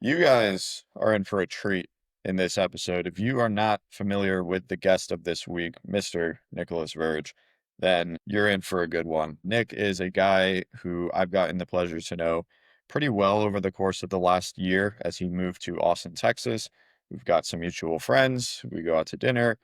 You guys are in for a treat in this episode. If you are not familiar with the guest of this week, Mr. Nicholas Verge, then you're in for a good one. Nick is a guy who I've gotten the pleasure to know pretty well over the course of the last year as he moved to Austin, Texas. We've got some mutual friends. We go out to dinner.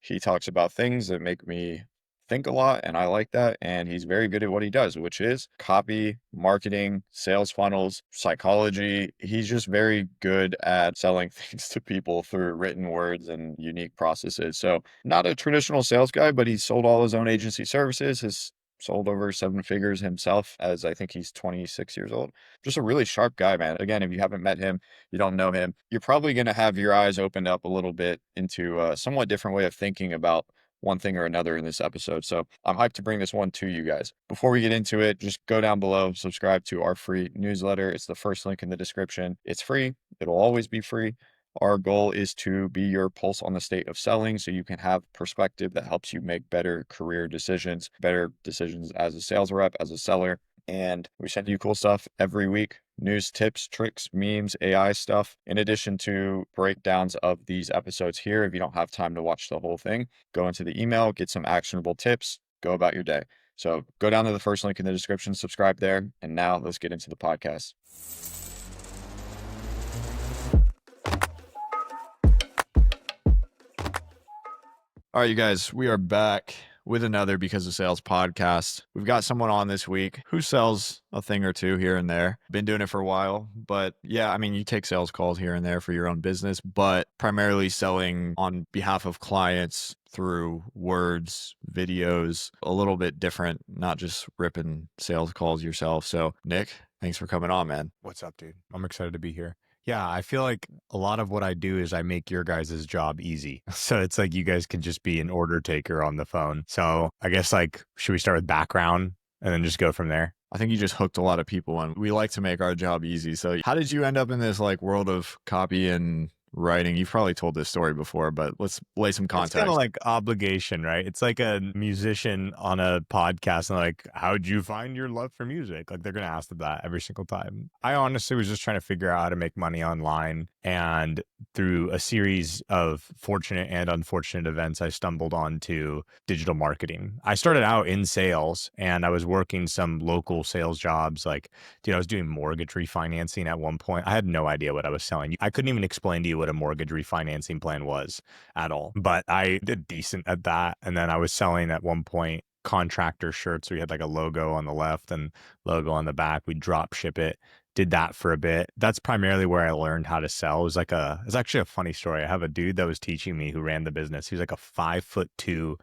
He talks about things that make me think a lot, and I like that. And he's very good at what he does, which is copy, marketing, sales funnels, psychology. He's just very good at selling things to people through written words and unique processes. So, not a traditional sales guy, but he's sold all his own agency services. Has sold over seven figures himself, as I think he's 26 years old. Just a really sharp guy, man. Again, if you haven't met him, you don't know him, you're probably going to have your eyes opened up a little bit into a somewhat different way of thinking about one thing or another in this episode. So I'm hyped to bring this one to you guys. Before we get into it, just go down below, subscribe to our free newsletter. It's the first link in the description. It's free. It'll always be free. Our goal is to be your pulse on the state of selling so you can have perspective that helps you make better career decisions, better decisions as a sales rep, as a seller. And we send you cool stuff every week. News, tips, tricks, memes, AI stuff, in addition to breakdowns of these episodes here. If you don't have time to watch the whole thing, go into the email, get some actionable tips, go about your day. So go down to the first link in the description, subscribe there. And now let's get into the podcast. All right, you guys, we are back with another Because of Sales podcast. We've got someone on this week who sells a thing or two here and there. Been doing it for a while, but yeah, I mean, you take sales calls here and there for your own business, but primarily selling on behalf of clients through words, videos, a little bit different, not just ripping sales calls yourself. So Nick, thanks for coming on, man. What's up, dude? I'm excited to be here. Yeah, I feel like a lot of what I do is I make your guys' job easy. So it's like you guys can just be an order taker on the phone. So I guess should we start with background and then just go from there? I think you just hooked a lot of people in. We like to make our job easy. So how did you end up in this world of copy and writing? You've probably told this story before, but let's lay some context. It's kind of like obligation, right? It's like a musician on a podcast and how'd you find your love for music? They're going to ask that every single time. I honestly was just trying to figure out how to make money online. And through a series of fortunate and unfortunate events, I stumbled onto digital marketing. I started out in sales and I was working some local sales jobs. I was doing mortgage refinancing at one point. I had no idea what I was selling. I couldn't even explain to you what a mortgage refinancing plan was at all, but I did decent at that. And then I was selling at one point contractor shirts where you had a logo on the left and logo on the back. We drop ship it. Did that for a bit. That's primarily where I learned how to sell. It's actually a funny story. I have a dude that was teaching me who ran the business. He was like a 5'2"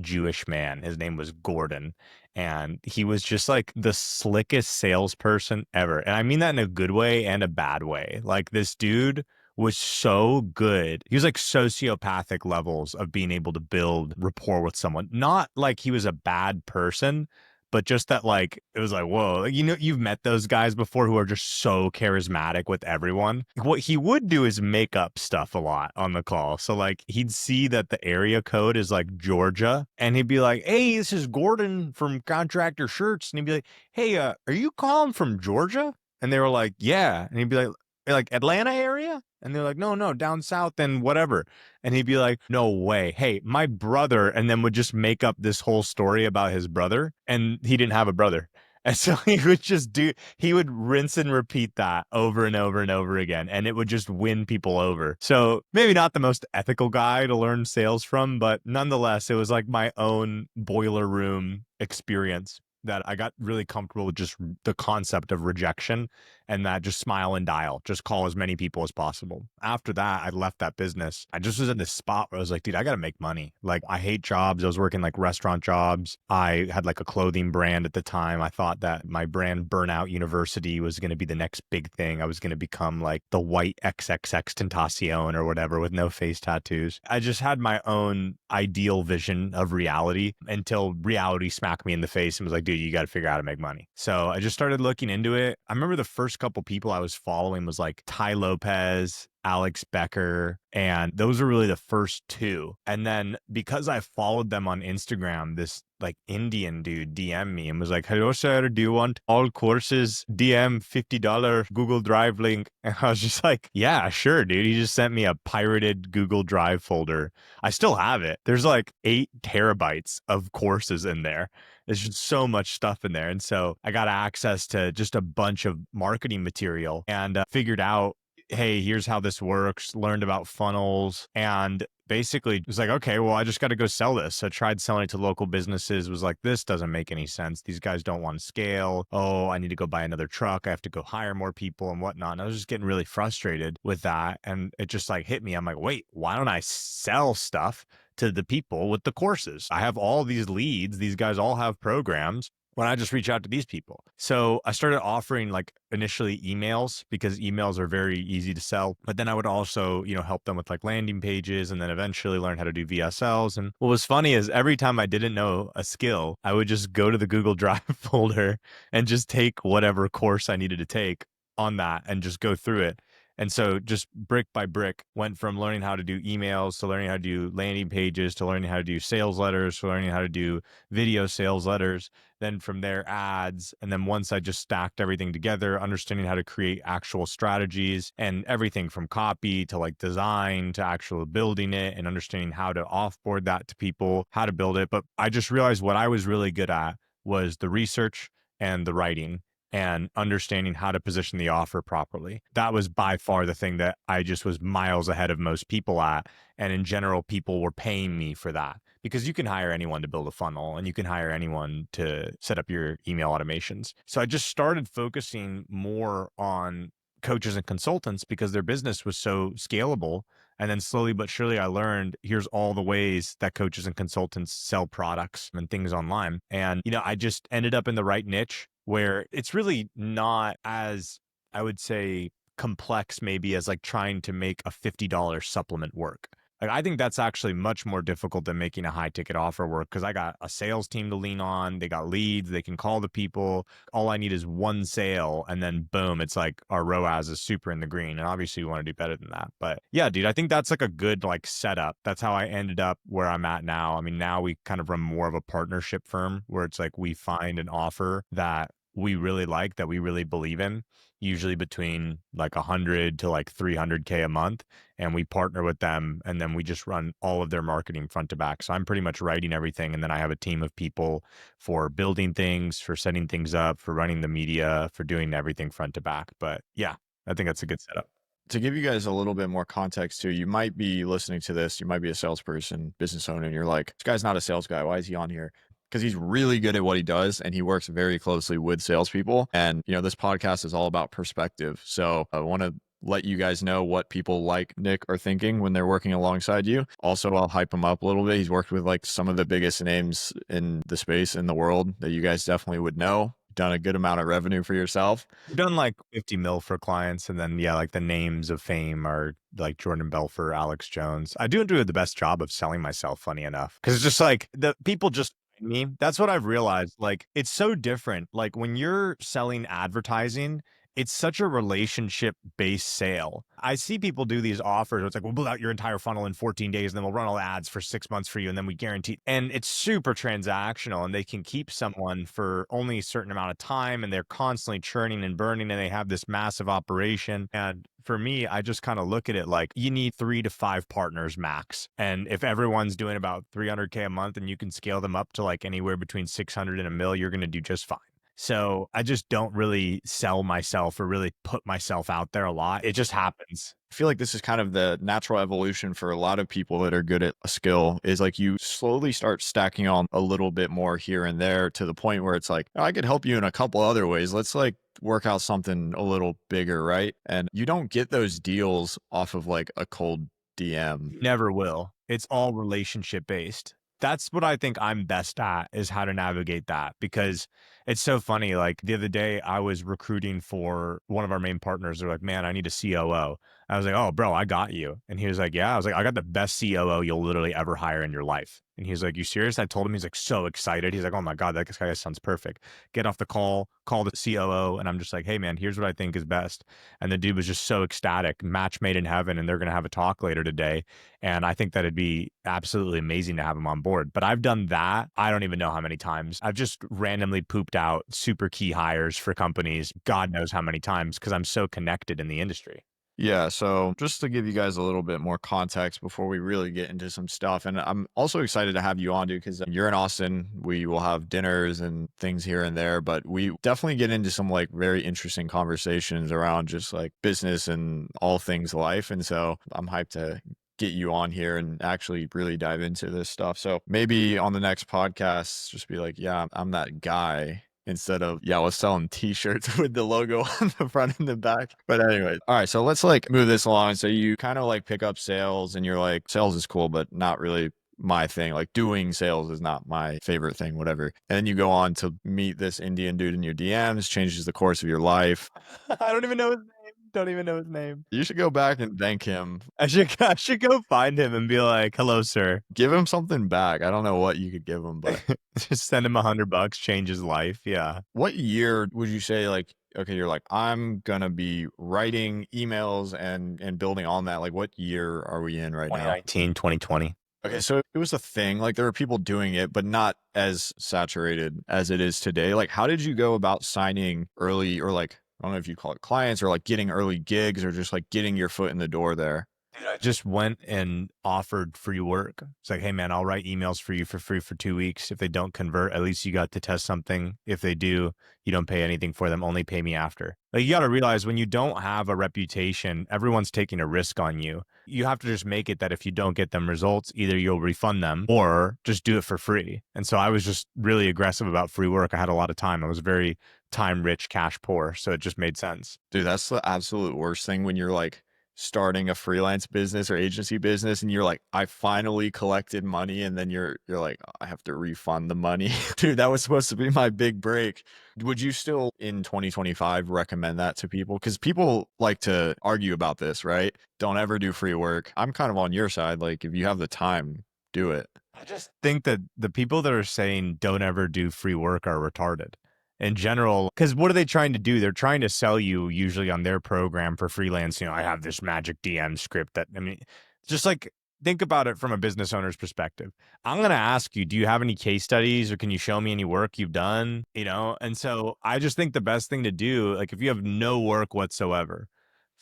Jewish man. His name was Gordon. And he was just the slickest salesperson ever. And I mean that in a good way and a bad way. This dude was so good. He was sociopathic levels of being able to build rapport with someone. Not he was a bad person, but just that it was whoa, you've met those guys before who are just so charismatic with everyone. What he would do is make up stuff a lot on the call. So he'd see that the area code is Georgia and he'd be like, hey, this is Gordon from Contractor Shirts. And he'd be like, hey, are you calling from Georgia? And they were like, yeah. And he'd be like Atlanta area? And they're like, no, down south and whatever. And he'd be like, no way. Hey, my brother. And then would just make up this whole story about his brother. And he didn't have a brother. And so he would rinse and repeat that over and over and over again. And it would just win people over. So maybe not the most ethical guy to learn sales from, but nonetheless, it was my own boiler room experience that I got really comfortable with just the concept of rejection and that just smile and dial, just call as many people as possible. After that, I left that business. I just was in this spot where I was like, dude, I got to make money. I hate jobs. I was working restaurant jobs. I had a clothing brand at the time. I thought that my brand Burnout University was going to be the next big thing. I was going to become the white XXX Tentacion or whatever with no face tattoos. I just had my own ideal vision of reality until reality smacked me in the face and was like, dude, you got to figure out how to make money. So I just started looking into it. I remember the first first couple people I was following was like Ty Lopez, Alex Becker, and those were really the first two. And then because I followed them on Instagram, this like Indian dude DM me and was like, "Hello, sir. Do you want all courses? DM $50 Google Drive link." And I was just like, "Yeah, sure, dude." He just sent me a pirated Google Drive folder. I still have it. There's like 8 terabytes of courses in there. There's just so much stuff in there. And so I got access to just a bunch of marketing material and figured out, hey, here's how this works, learned about funnels, and basically was like, okay, well, I just got to go sell this. So I tried selling it to local businesses, was like, this doesn't make any sense. These guys don't want to scale. Oh, I need to go buy another truck. I have to go hire more people and whatnot. And I was just getting really frustrated with that. And it just like hit me. I'm like, wait, why don't I sell stuff to the people with the courses? I have all these leads. These guys all have programs. When I just reach out to these people. So I started offering like initially emails because emails are very easy to sell. But then I would also, help them with like landing pages and then eventually learn how to do VSLs. And what was funny is every time I didn't know a skill, I would just go to the Google Drive folder and just take whatever course I needed to take on that and just go through it. And so just brick by brick went from learning how to do emails to learning how to do landing pages to learning how to do sales letters to learning how to do video sales letters. Then from there, ads. And then once I just stacked everything together, understanding how to create actual strategies and everything from copy to like design to actual building it and understanding how to offboard that to people, how to build it. But I just realized what I was really good at was the research and the writing and understanding how to position the offer properly. That was by far the thing that I just was miles ahead of most people at. And in general, people were paying me for that because you can hire anyone to build a funnel and you can hire anyone to set up your email automations. So I just started focusing more on coaches and consultants because their business was so scalable. And then slowly but surely, I learned here's all the ways that coaches and consultants sell products and things online. And, I just ended up in the right niche where it's really not as, I would say, complex maybe as like trying to make a $50 supplement work. Like, I think that's actually much more difficult than making a high ticket offer work because I got a sales team to lean on. They got leads. They can call the people. All I need is one sale. And then boom, it's like our ROAS is super in the green. And obviously we want to do better than that. But yeah, dude, I think that's like a good like setup. That's how I ended up where I'm at now. I mean, now we kind of run more of a partnership firm where it's like we find an offer that we really like, that we really believe in, usually between like 100 to like 300K a month. And we partner with them and then we just run all of their marketing front to back. So I'm pretty much writing everything. And then I have a team of people for building things, for setting things up, for running the media, for doing everything front to back. But yeah, I think that's a good setup. To give you guys a little bit more context too, you might be listening to this, you might be a salesperson, business owner, and you're like, this guy's not a sales guy. Why is he on here? Because he's really good at what he does and he works very closely with salespeople. And, this podcast is all about perspective. So I want to let you guys know what people like Nick are thinking when they're working alongside you. Also, I'll hype him up a little bit. He's worked with like some of the biggest names in the space in the world that you guys definitely would know. Done a good amount of revenue for yourself. We've done like 50 mil for clients. And then, yeah, like the names of fame are like Jordan Belfort, Alex Jones. I do the best job of selling myself, funny enough, because it's just like the people just me. That's what I've realized. Like, it's so different. Like when you're selling advertising, it's such a relationship based sale. I see people do these offers where it's like, we'll build out your entire funnel in 14 days and then we'll run all the ads for 6 months for you. And then we guarantee, and it's super transactional and they can keep someone for only a certain amount of time and they're constantly churning and burning and they have this massive operation. And for me, I just kind of look at it like you need 3 to 5 partners max. And if everyone's doing about 300K a month and you can scale them up to like anywhere between 600 and a mil, you're going to do just fine. So I just don't really sell myself or really put myself out there a lot. It just happens. I feel like this is kind of the natural evolution for a lot of people that are good at a skill is like you slowly start stacking on a little bit more here and there to the point where it's like, oh, I could help you in a couple other ways. Let's like work out something a little bigger, right? And you don't get those deals off of like a cold DM. Never will. It's all relationship based. That's what I think I'm best at, is how to navigate that, because It's so funny. Like the other day, I was recruiting for one of our main partners. They're like, "Man, I need a COO." I was like, "Oh, bro, I got you." And he was like, "Yeah." I was like, "I got the best COO you'll literally ever hire in your life." And he's like, "You serious?" I told him. He's like so excited. He's like, "Oh my god, that guy sounds perfect." Get off the call, call the COO, and I'm just like, "Hey, man, here's what I think is best." And the dude was just so ecstatic, match made in heaven, and they're gonna have a talk later today. And I think that it'd be absolutely amazing to have him on board. But I've done that. I don't even know how many times. I've just randomly pooped out super key hires for companies, God knows how many times, because I'm so connected in the industry. Yeah, so just to give you guys a little bit more context before we really get into some stuff, and I'm also excited to have you on, dude, because you're in Austin. We will have dinners and things here and there, but we definitely get into some like very interesting conversations around just like business and all things life. And so I'm hyped to get you on here and actually really dive into this stuff. So maybe on the next podcast, just be like, yeah, I'm that guy instead of, yeah, I was selling t-shirts with the logo on the front and the back. But anyway, all right, so let's like move this along. So you kind of like pick up sales and you're like, sales is cool, but not really my thing. Like doing sales is not my favorite thing, whatever. And then you go on to meet this Indian dude in your DMs, changes the course of your life. I don't even know his name. Don't even know his name. You should go back and thank him. I should go find him and be like, "Hello, sir." Give him something back. I don't know what you could give him, but Just send him $100, change his life. Yeah. what year would you say, like, okay, you're like, I'm gonna be writing emails and building on that. Like, what year are we in right now? 2019, 2020. Okay, so it was a thing. Like there were people doing it, but not as saturated as it is today. Like, how did you go about signing early, or like, I don't know if you call it clients, or like getting early gigs, or just like getting your foot in the door there? Dude, I just went and offered free work. It's like, "Hey, man, I'll write emails for you for free for 2 weeks. If they don't convert, at least you got to test something. If they do, you don't pay anything for them. Only pay me after." Like, you got to realize when you don't have a reputation, everyone's taking a risk on you. You have to just make it that if you don't get them results, either you'll refund them or just do it for free. And so I was just really aggressive about free work. I had a lot of time. I was very time rich, cash poor. So it just made sense. Dude, that's the absolute worst thing when you're like starting a freelance business or agency business and you're like, I finally collected money, and then you're like, "Oh, I have to refund the money." Dude, that was supposed to be my big break. Would you still in 2025 recommend that to people? Because people like to argue about this, right? Don't ever do free work. I'm kind of on your side. Like if you have the time, do it. I just think that the people that are saying don't ever do free work are retarded in general. Because what are they trying to do? They're trying to sell you usually on their program for freelance. I have this magic DM script that, I mean, just like think about it from a business owner's perspective. I'm going to ask you, do you have any case studies or can you show me any work you've done? And so I just think the best thing to do, like if you have no work whatsoever,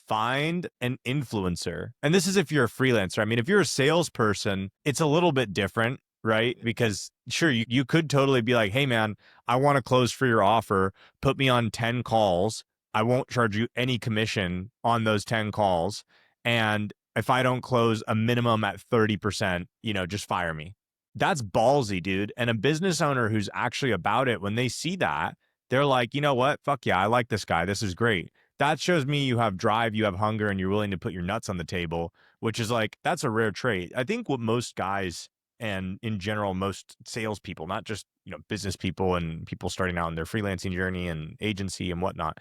find an influencer. And this is if you're a freelancer. I mean, if you're a salesperson, it's a little bit different, right? Because sure, you could totally be like, "Hey, man, I want to close for your offer. Put me on 10 calls. I won't charge you any commission on those 10 calls. And if I don't close a minimum at 30%, just fire me." That's ballsy, dude. And a business owner who's actually about it, when they see that, they're like, "You know what? Fuck yeah, I like this guy. This is great." That shows me you have drive, you have hunger, and you're willing to put your nuts on the table, which is like, that's a rare trait. I think what most guys, and in general, most salespeople, not just, business people and people starting out in their freelancing journey and agency and whatnot,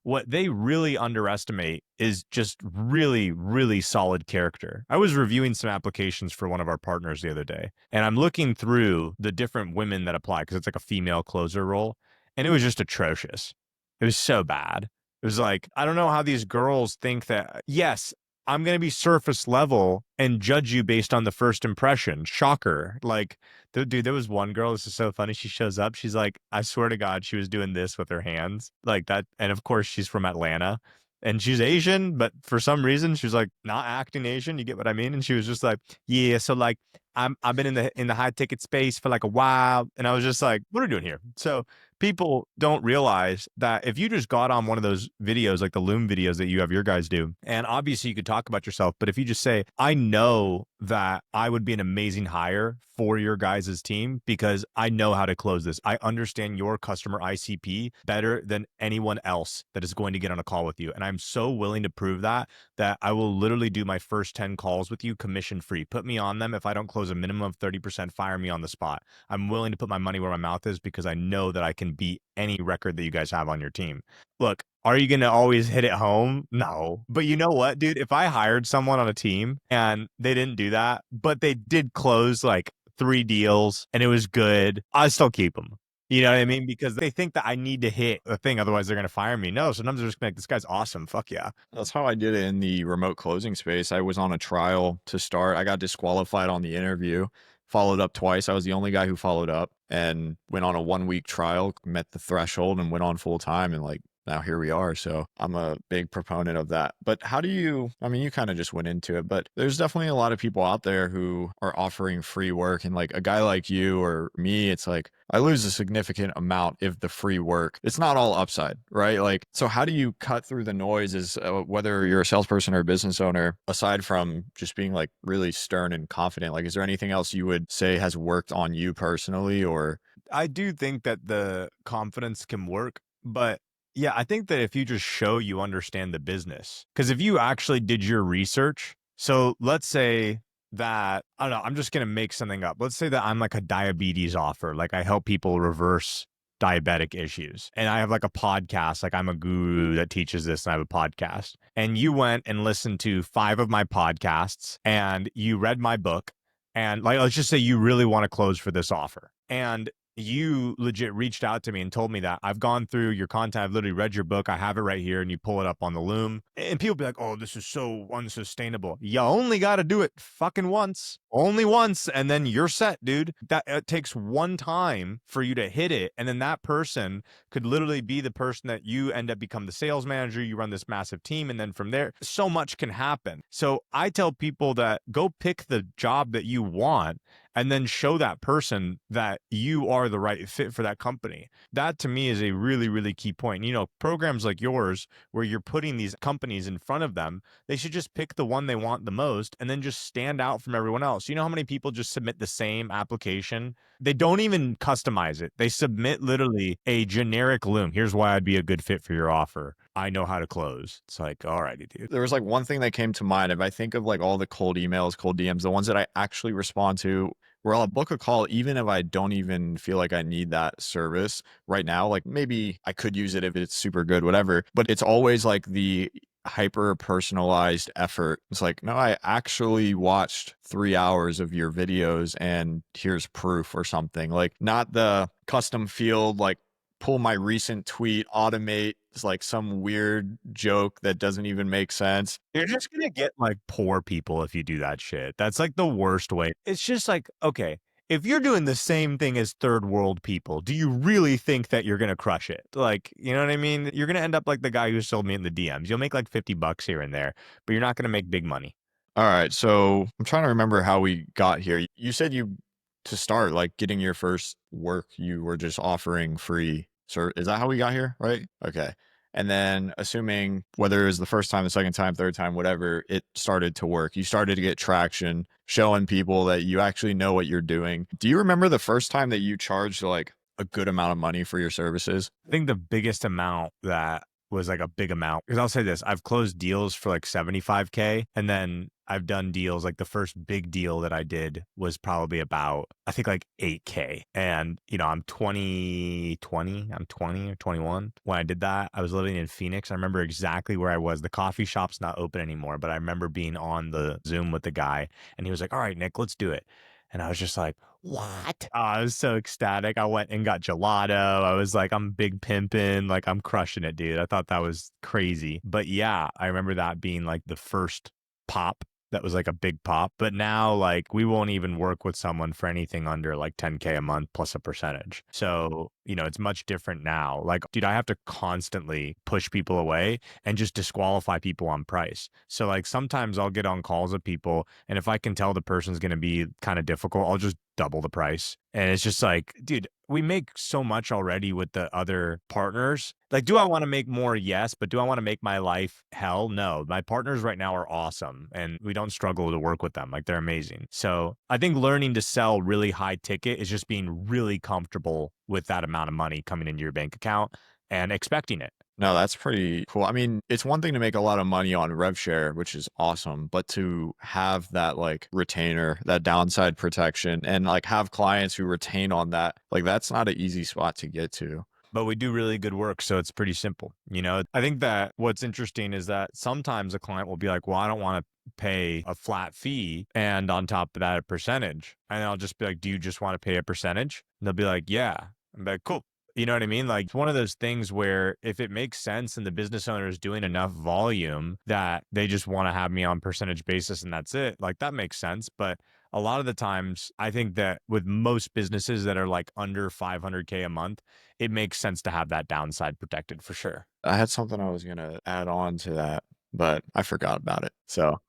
what they really underestimate is just really, really solid character. I was reviewing some applications for one of our partners the other day, and I'm looking through the different women that apply because it's like a female closer role, and it was just atrocious. It was so bad. It was like, I don't know how these girls think that, yes, I'm going to be surface level and judge you based on the first impression. Shocker. Like, dude, there was one girl. This is so funny. She shows up. She's like, I swear to God, she was doing this with her hands like that. And of course, she's from Atlanta and she's Asian, but for some reason, she was like not acting Asian. You get what I mean? And she was just like, yeah. So like, I've been in the high ticket space for like a while. And I was just like, what are we doing here? So people don't realize that if you just got on one of those videos, like the Loom videos that you have your guys do, and obviously you could talk about yourself, but if you just say, I know that I would be an amazing hire for your guys' team because I know how to close this. I understand your customer ICP better than anyone else that is going to get on a call with you. And I'm so willing to prove that I will literally do my first 10 calls with you commission free. Put me on them. If I don't close a minimum of 30%, fire me on the spot. I'm willing to put my money where my mouth is because I know that I can beat any record that you guys have on your team. Look, are you going to always hit it home? No. But you know what, dude? If I hired someone on a team and they didn't do that, but they did close like 3 deals and it was good, I still keep them. You know what I mean? Because they think that I need to hit a thing, otherwise they're going to fire me. No, sometimes they're just going to be like, this guy's awesome. Fuck yeah. That's how I did it in the remote closing space. I was on a trial to start. I got disqualified on the interview, followed up twice. I was the only guy who followed up and went on a 1 week trial, met the threshold and went on full time. And like, now here we are. So I'm a big proponent of that. But how do you, I mean, you kind of just went into it, but there's definitely a lot of people out there who are offering free work. And like a guy like you or me, it's like, I lose a significant amount if the free work, it's not all upside, right? Like, so how do you cut through the noise as whether you're a salesperson or a business owner, aside from just being like really stern and confident? Like, is there anything else you would say has worked on you personally or? I do think that the confidence can work, but yeah, I think that if you just show you understand the business, because if you actually did your research, so let's say that, I don't know, I'm just going to make something up. Let's say that I'm like a diabetes offer, like I help people reverse diabetic issues. And I have like a podcast, like I'm a guru that teaches this and I have a podcast. And you went and listened to 5 of my podcasts and you read my book. And like, let's just say you really want to close for this offer. And you legit reached out to me and told me that I've gone through your content. I've literally read your book. I have it right here. And you pull it up on the Loom. And people be like, oh, this is so unsustainable. You only got to do it fucking once, only once. And then you're set, dude. That it takes one time for you to hit it. And then that person could literally be the person that you end up become the sales manager. You run this massive team. And then from there, so much can happen. So I tell people that go pick the job that you want and then show that person that you are the right fit for that company. That to me is a really, really key point. You know, programs like yours, where you're putting these companies in front of them, they should just pick the one they want the most and then just stand out from everyone else. You know how many people just submit the same application? They don't even customize it. They submit literally a generic Loom. Here's why I'd be a good fit for your offer. I know how to close. It's like, all righty, dude. There was like one thing that came to mind. If I think of like all the cold emails, cold DMs, the ones that I actually respond to, where I'll book a call, even if I don't even feel like I need that service right now, like maybe I could use it if it's super good, whatever, but it's always like the hyper personalized effort. It's like, no, I actually watched 3 hours of your videos and here's proof or something, like not the custom field, like pull my recent tweet, automate. It's like some weird joke that doesn't even make sense. You're just gonna get like poor people if you do that shit. That's like the worst way. It's just like, okay, if you're doing the same thing as third world people, do you really think that you're gonna crush it? Like, you know what I mean? You're gonna end up like the guy who sold me in the DMs. You'll make like $50 here and there, but you're not gonna make big money. All right. So I'm trying to remember how we got here. You said you, to start, like getting your first work, you were just offering free. So is that how we got here? Right. Okay. And then assuming whether it was the first time, the second time, third time, whatever, it started to work. You started to get traction, showing people that you actually know what you're doing. Do you remember the first time that you charged like a good amount of money for your services? I think the biggest amount that was like a big amount, because I'll say this, I've closed deals for like 75K, and then I've done deals, like the first big deal that I did was probably about, I think like 8K. And, you know, I'm 20 or 21 when I did that. I was living in Phoenix. I remember exactly where I was. The coffee shop's not open anymore, but I remember being on the Zoom with the guy and he was like, all right, Nick, let's do it. And I was just like, what? Oh, I was so ecstatic. I went and got gelato. I was like, I'm big pimping. Like, I'm crushing it, dude. I thought that was crazy. But yeah, I remember that being like the first pop that was like a big pop. But now, like, we won't even work with someone for anything under like 10K a month plus a percentage. So, you know, it's much different now. Like, dude, I have to constantly push people away and just disqualify people on price. So, like, sometimes I'll get on calls with people, and if I can tell the person's going to be kind of difficult, I'll just double the price. And it's just like, dude, we make so much already with the other partners. Like, do I want to make more? Yes. But do I want to make my life hell? No. My partners right now are awesome and we don't struggle to work with them. Like, they're amazing. So I think learning to sell really high ticket is just being really comfortable with that amount of money coming into your bank account and expecting it. No, that's pretty cool. I mean, it's one thing to make a lot of money on rev share, which is awesome, but to have that like retainer, that downside protection, and like have clients who retain on that, like that's not an easy spot to get to. But we do really good work, so it's pretty simple. I think that what's interesting is that sometimes a client will be like, well, I don't want to pay a flat fee and on top of that a percentage. And I'll just be like, do you just want to pay a percentage? And they'll be like, yeah. I'm like, cool. You know what I mean? Like, it's one of those things where if it makes sense and the business owner is doing enough volume that they just want to have me on percentage basis and that's it, like that makes sense. But a lot of the times, I think that with most businesses that are like under 500K a month, it makes sense to have that downside protected for sure. I had something I was gonna add on to that, but I forgot about it. So,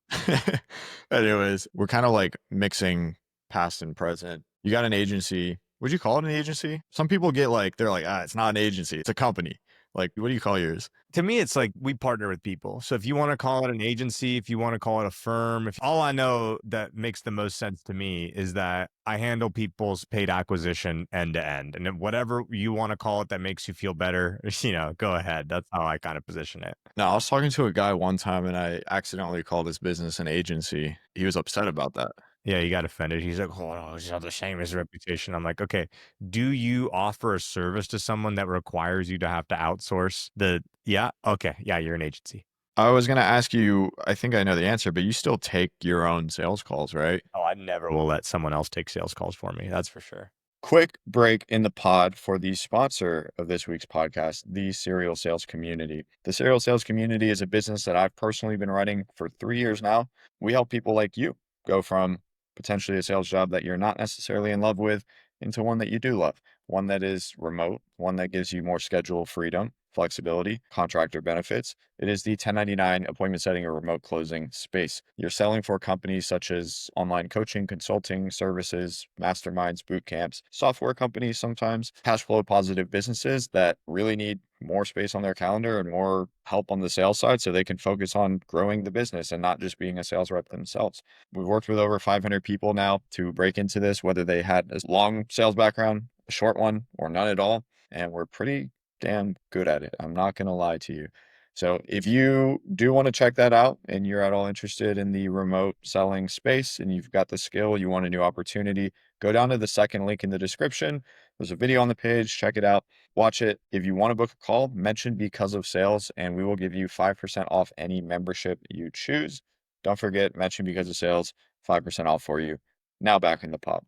anyways, we're kind of like mixing past and present. You got an agency. Would you call it an agency? Some people get like, they're like, it's not an agency, it's a company. Like, what do you call yours? To me, it's like we partner with people. So if you want to call it an agency, if you want to call it a firm, if all I know that makes the most sense to me is that I handle people's paid acquisition end to end. And then whatever you want to call it that makes you feel better, go ahead. That's how I kind of position it. No, I was talking to a guy one time and I accidentally called his business an agency. He was upset about that. Yeah, he got offended. He's like, "Oh, no, he's not the same as reputation." I'm like, "Okay, do you offer a service to someone that requires you to have to outsource the?" Yeah, okay, yeah, you're an agency. I was gonna ask you, I think I know the answer, but you still take your own sales calls, right? Oh, I never will let someone else take sales calls for me. That's for sure. Quick break in the pod for the sponsor of this week's podcast, the Serial Sales Community. The Serial Sales Community is a business that I've personally been running for 3 years now. We help people like you go from potentially a sales job that you're not necessarily in love with into one that you do love, one that is remote, one that gives you more schedule freedom, flexibility, contractor benefits. It is the 1099 appointment setting or remote closing space. You're selling for companies such as online coaching, consulting services, masterminds, boot camps, software companies sometimes, cash flow positive businesses that really need more space on their calendar and more help on the sales side so they can focus on growing the business and not just being a sales rep themselves. We've worked with over 500 people now to break into this, whether they had a long sales background, a short one, or none at all. And we're pretty damn good at it. I'm not going to lie to you. So if you do want to check that out and you're at all interested in the remote selling space and you've got the skill, you want a new opportunity, go down to the second link in the description. There's a video on the page. Check it out. Watch it. If you want to book a call, mention because of sales and we will give you 5% off any membership you choose. Don't forget, mention because of sales, 5% off for you. Now back in the pod.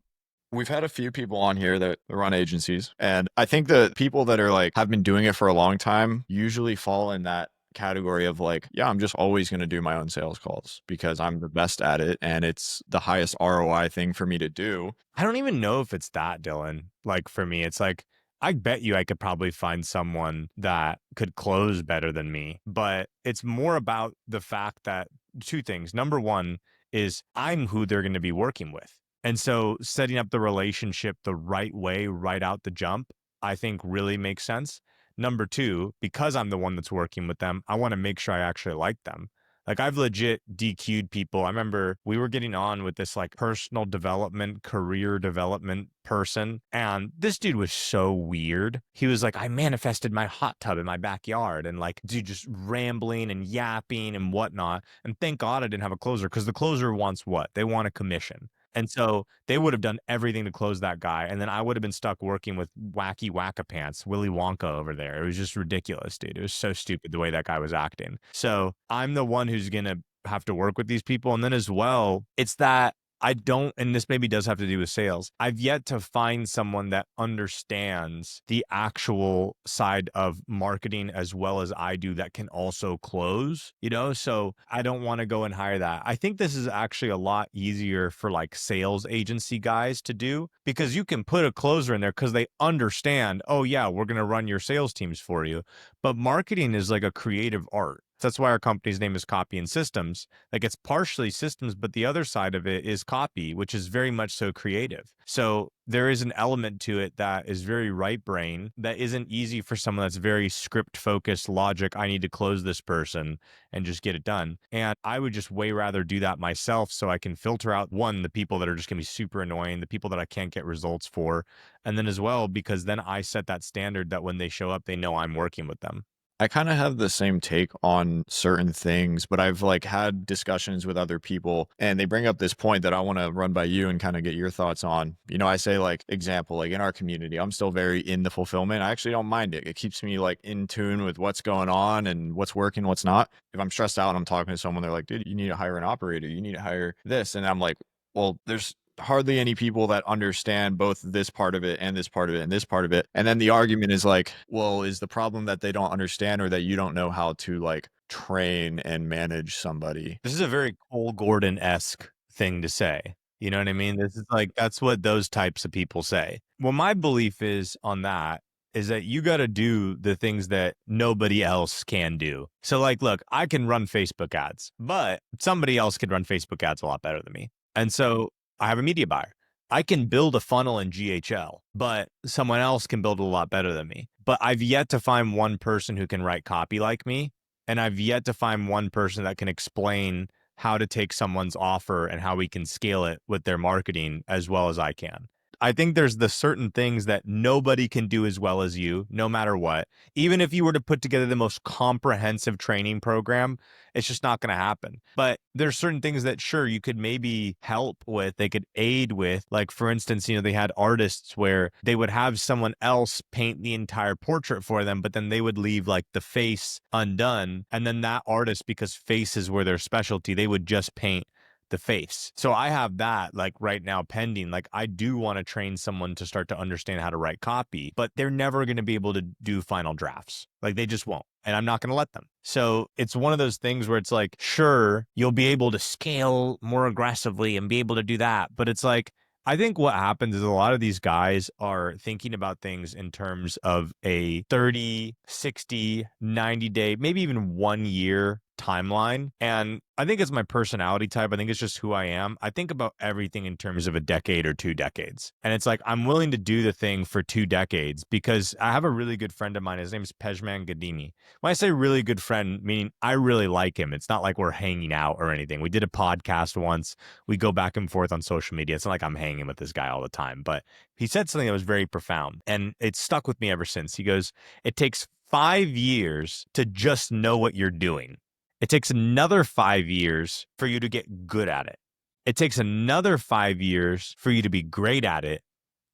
We've had a few people on here that run agencies, and I think the people that are like have been doing it for a long time usually fall in that category of like, yeah, I'm just always going to do my own sales calls because I'm the best at it and it's the highest ROI thing for me to do. I don't even know if it's that, Dylan. Like for me, it's like I bet you I could probably find someone that could close better than me, but it's more about the fact that two things. Number one is I'm who they're going to be working with. And so setting up the relationship the right way, right out the jump, I think really makes sense. Number two, because I'm the one that's working with them, I want to make sure I actually like them. Like I've legit DQ'd people. I remember we were getting on with this like personal development, career development person. And this dude was so weird. He was like, I manifested my hot tub in my backyard and like, dude, just rambling and yapping and whatnot. And thank God I didn't have a closer because the closer wants what? They want a commission. And so they would have done everything to close that guy. And then I would have been stuck working with wacky whack-a-pants, Willy Wonka over there. It was just ridiculous, dude. It was so stupid the way that guy was acting. So I'm the one who's going to have to work with these people. And then as well, it's that I don't, and this maybe does have to do with sales. I've yet to find someone that understands the actual side of marketing as well as I do that can also close, So I don't want to go and hire that. I think this is actually a lot easier for like sales agency guys to do because you can put a closer in there because they understand, oh yeah, we're going to run your sales teams for you. But marketing is like a creative art. That's why our company's name is Copy and Systems. Like it's partially systems, but the other side of it is copy, which is very much so creative. So there is an element to it that is very right brain that isn't easy for someone that's very script focused logic. I need to close this person and just get it done. And I would just way rather do that myself so I can filter out one, the people that are just gonna be super annoying, the people that I can't get results for. And then as well, because then I set that standard that when they show up, they know I'm working with them. I kind of have the same take on certain things, but I've like had discussions with other people and they bring up this point that I want to run by you and kind of get your thoughts on. I say like example, like in our community, I'm still very in the fulfillment. I actually don't mind it. It keeps me like in tune with what's going on and what's working, what's not. If I'm stressed out and I'm talking to someone, they're like, dude, you need to hire an operator. You need to hire this. And I'm like, well, there's hardly any people that understand both this part of it and this part of it and this part of it. And then the argument is like, well, is the problem that they don't understand or that you don't know how to like train and manage somebody? This is a very Cole Gordon-esque thing to say. You know what I mean? This is like, that's what those types of people say. Well, my belief is on that is that you got to do the things that nobody else can do. So like, look, I can run Facebook ads, but somebody else could run Facebook ads a lot better than me. And so I have a media buyer. I can build a funnel in GHL, but someone else can build it a lot better than me. But I've yet to find one person who can write copy like me. And I've yet to find one person that can explain how to take someone's offer and how we can scale it with their marketing as well as I can. I think there's the certain things that nobody can do as well as you, no matter what. Even if you were to put together the most comprehensive training program, it's just not going to happen. But there's certain things that sure you could maybe help with, they could aid with. Like for instance, they had artists where they would have someone else paint the entire portrait for them, but then they would leave like the face undone. And then that artist, because faces were their specialty, they would just paint the face. So I have that like right now pending. Like I do want to train someone to start to understand how to write copy, but they're never going to be able to do final drafts. Like they just won't. And I'm not going to let them. So it's one of those things where it's like, sure, you'll be able to scale more aggressively and be able to do that. But it's like, I think what happens is a lot of these guys are thinking about things in terms of a 30, 60, 90 day, maybe even 1 year timeline. And I think it's my personality type. I think it's just who I am. I think about everything in terms of a decade or 2 decades. And it's like, I'm willing to do the thing for 2 decades because I have a really good friend of mine. His name is Pejman Gadimi. When I say really good friend, meaning I really like him. It's not like we're hanging out or anything. We did a podcast once. We go back and forth on social media. It's not like I'm hanging with this guy all the time, but he said something that was very profound and it stuck with me ever since. He goes, it takes 5 years to just know what you're doing. It takes another 5 years for you to get good at it. It takes another 5 years for you to be great at it.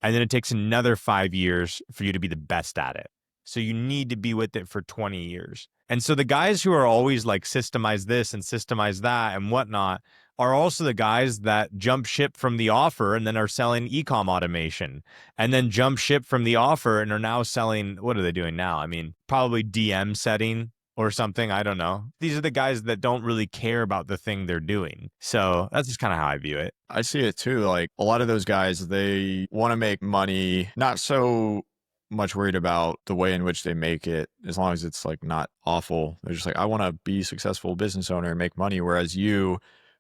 And then it takes another 5 years for you to be the best at it. So you need to be with it for 20 years. And so the guys who are always like systemize this and systemize that and whatnot are also the guys that jump ship from the offer and then are selling e-com automation and then jump ship from the offer and are now selling, what are they doing now? I mean, probably DM setting or something. I don't know. These are the guys that don't really care about the thing they're doing. So that's just kind of how I view it. I see it too. Like a lot of those guys, they want to make money, not so much worried about the way in which they make it, as long as it's like not awful. They're just like, I want to be a successful business owner and make money. Whereas you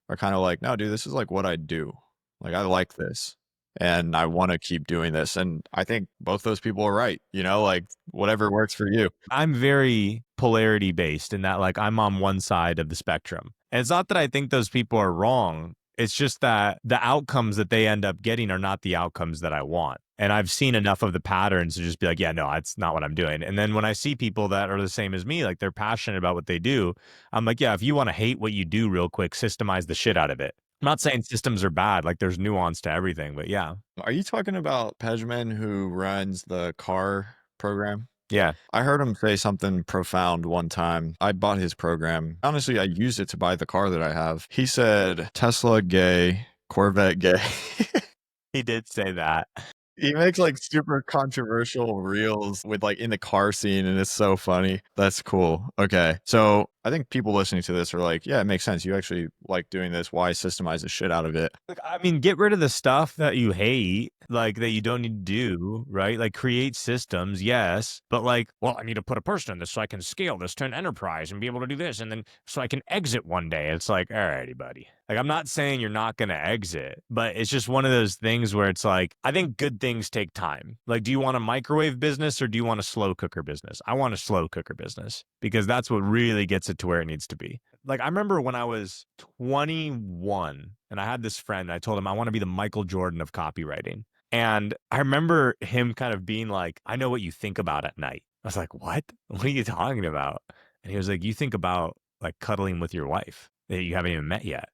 are kind of like, no, dude, this is like what I do. Like I like this and I want to keep doing this. And I think both those people are right. Like whatever works for you. I'm very polarity based in that like I'm on one side of the spectrum. And it's not that I think those people are wrong. It's just that the outcomes that they end up getting are not the outcomes that I want. And I've seen enough of the patterns to just be like, yeah, no, that's not what I'm doing. And then when I see people that are the same as me, like they're passionate about what they do, I'm like, yeah, if you want to hate what you do real quick, systemize the shit out of it. I'm not saying systems are bad, like there's nuance to everything, but yeah. Are you talking about Pejman who runs the car program? Yeah. I heard him say something profound one time. I bought his program. Honestly, I used it to buy the car that I have. He said, Tesla gay, Corvette gay. He did say that. He makes like super controversial reels with like in the car scene and it's so funny. That's cool. Okay. So I think people listening to this are like, yeah, it makes sense. You actually like doing this. Why systemize the shit out of it? Like, I mean, get rid of the stuff that you hate, like that you don't need to do, right? Like create systems, yes, but like, well, I need to put a person in this so I can scale this to an enterprise and be able to do this, and then so I can exit one day. It's like, all righty, buddy. Like, I'm not saying you're not going to exit, but it's just one of those things where it's like, I think good things take time. Like, do you want a microwave business or do you want a slow cooker business? I want a slow cooker business because that's what really gets it to where it needs to be. Like, I remember when I was 21 and I had this friend, I told him I want to be the Michael Jordan of copywriting. And I remember him kind of being like, I know what you think about at night. I was like, what? What are you talking about? And he was like, you think about like cuddling with your wife that you haven't even met yet.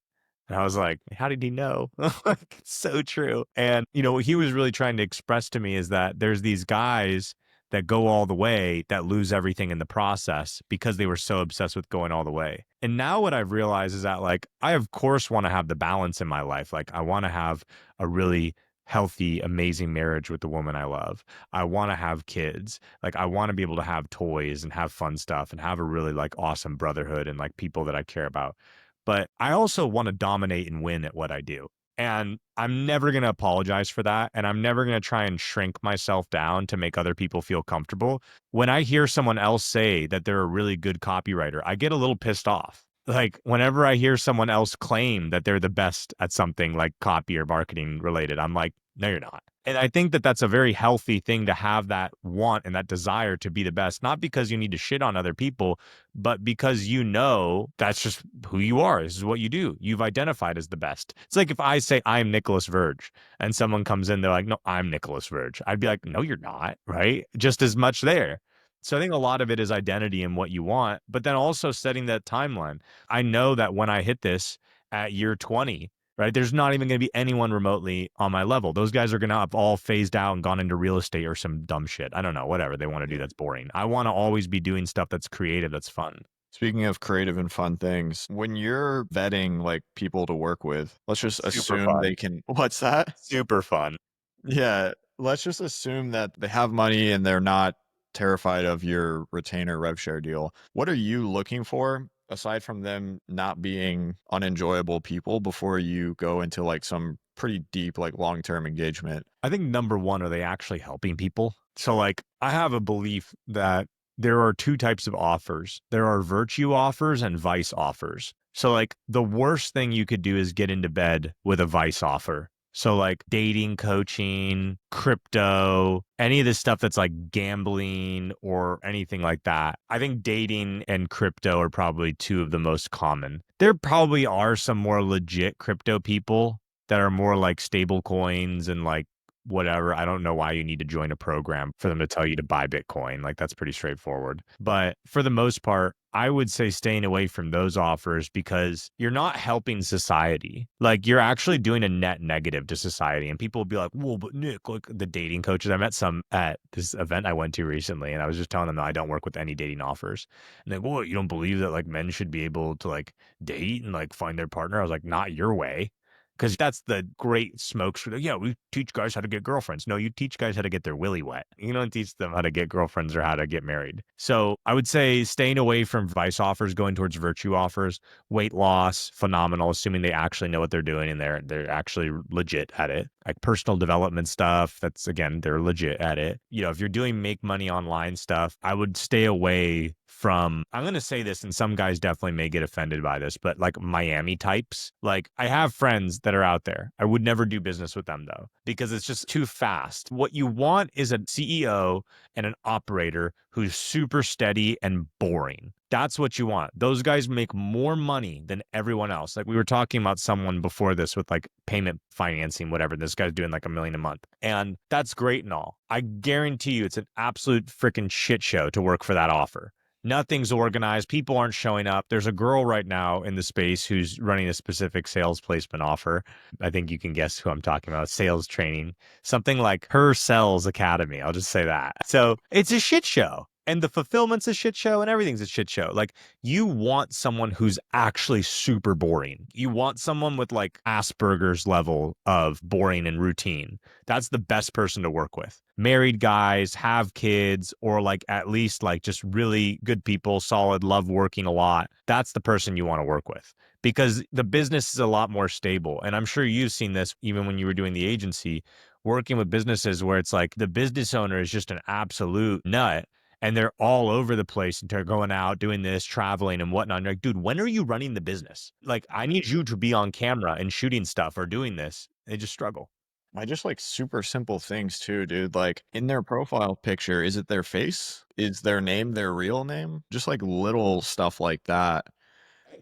And I was like, how did he know? Like, it's so true. And, you know, what he was really trying to express to me is that there's these guys that go all the way that lose everything in the process because they were so obsessed with going all the way. And now what I've realized is that, like, I of course want to have the balance in my life. Like, I want to have a really healthy, amazing marriage with the woman I love. I want to have kids. Like, I want to be able to have toys and have fun stuff and have a really like awesome brotherhood and like people that I care about. But I also want to dominate and win at what I do. And I'm never going to apologize for that. And I'm never going to try and shrink myself down to make other people feel comfortable. When I hear someone else say that they're a really good copywriter, I get a little pissed off. Like, whenever I hear someone else claim that they're the best at something like copy or marketing related, I'm like, no, you're not. And I think that that's a very healthy thing to have, that want and that desire to be the best, not because you need to shit on other people, but because you know that's just who you are. This is what you do. You've identified as the best. It's like if I say I'm Nicholas Verge and someone comes in, they're like, no, I'm Nicholas Verge. I'd be like, no, you're not, right? Just as much there. So I think a lot of it is identity and what you want, but then also setting that timeline. I know that when I hit this at year 20, right, there's not even going to be anyone remotely on my level. Those guys are going to have all phased out and gone into real estate or some dumb shit. I don't know, whatever they want to do that's boring. I want to always be doing stuff that's creative, that's fun. Speaking of creative and fun things, when you're vetting like people to work with, let's just Super assume fun. they can. What's that? Super fun. Yeah, let's just assume that they have money and they're not terrified of your retainer rev share deal. What are you looking for aside from them not being unenjoyable people before you go into like some pretty deep, like long-term engagement? I think number one, are they actually helping people? So, like, I have a belief that there are two types of offers. There are virtue offers and vice offers. So, like, the worst thing you could do is get into bed with a vice offer. So, like, dating, coaching, crypto, any of this stuff that's like gambling or anything like that. I think dating and crypto are probably two of the most common. There probably are some more legit crypto people that are more like stable coins and like whatever. I don't know why you need to join a program for them to tell you to buy Bitcoin. Like, that's pretty straightforward. But for the most part, I would say staying away from those offers because you're not helping society. Like, you're actually doing a net negative to society. And people will be like, well, but Nick, like the dating coaches, I met some at this event I went to recently, and I was just telling them that I don't work with any dating offers. And they go, well, you don't believe that like men should be able to like date and like find their partner? I was like, not your way. Because that's the great smoke screen. Yeah, we teach guys how to get girlfriends. No, you teach guys how to get their willy wet. You don't teach them how to get girlfriends or how to get married. So I would say staying away from vice offers, going towards virtue offers. Weight loss, phenomenal, assuming they actually know what they're doing and they're actually legit at it. Like personal development stuff, that's again, they're legit at it. You know, if you're doing make money online stuff, I would stay away from, I'm going to say this, and some guys definitely may get offended by this, but like Miami types. Like, I have friends that are out there. I would never do business with them though, because it's just too fast. What you want is a CEO and an operator who's super steady and boring. That's what you want. Those guys make more money than everyone else. Like, we were talking about someone before this with like payment financing, whatever. This guy's doing like $1 million a month. And that's great and all. I guarantee you it's an absolute freaking shit show to work for that offer. Nothing's organized. People aren't showing up. There's a girl right now in the space who's running a specific sales placement offer. I think you can guess who I'm talking about. Sales training, something like Her Sales Academy. I'll just say that. So it's a shit show. and the fulfillment's a shit show and everything's a shit show. Like, you want someone who's actually super boring. You want someone with like Asperger's level of boring and routine. That's the best person to work with. Married guys, have kids, or like at least like just really good people, solid, love working a lot. That's the person you want to work with, because the business is a lot more stable. And I'm sure you've seen this even when you were doing the agency, working with businesses where it's like the business owner is just an absolute nut and they're all over the place and they're going out doing this, traveling and whatnot. And you're like, dude, when are you running the business? Like, I need you to be on camera and shooting stuff or doing this. They just struggle. I just like super simple things too, dude. Like in their profile picture, is it their face? Is their name their real name? Just like little stuff like that.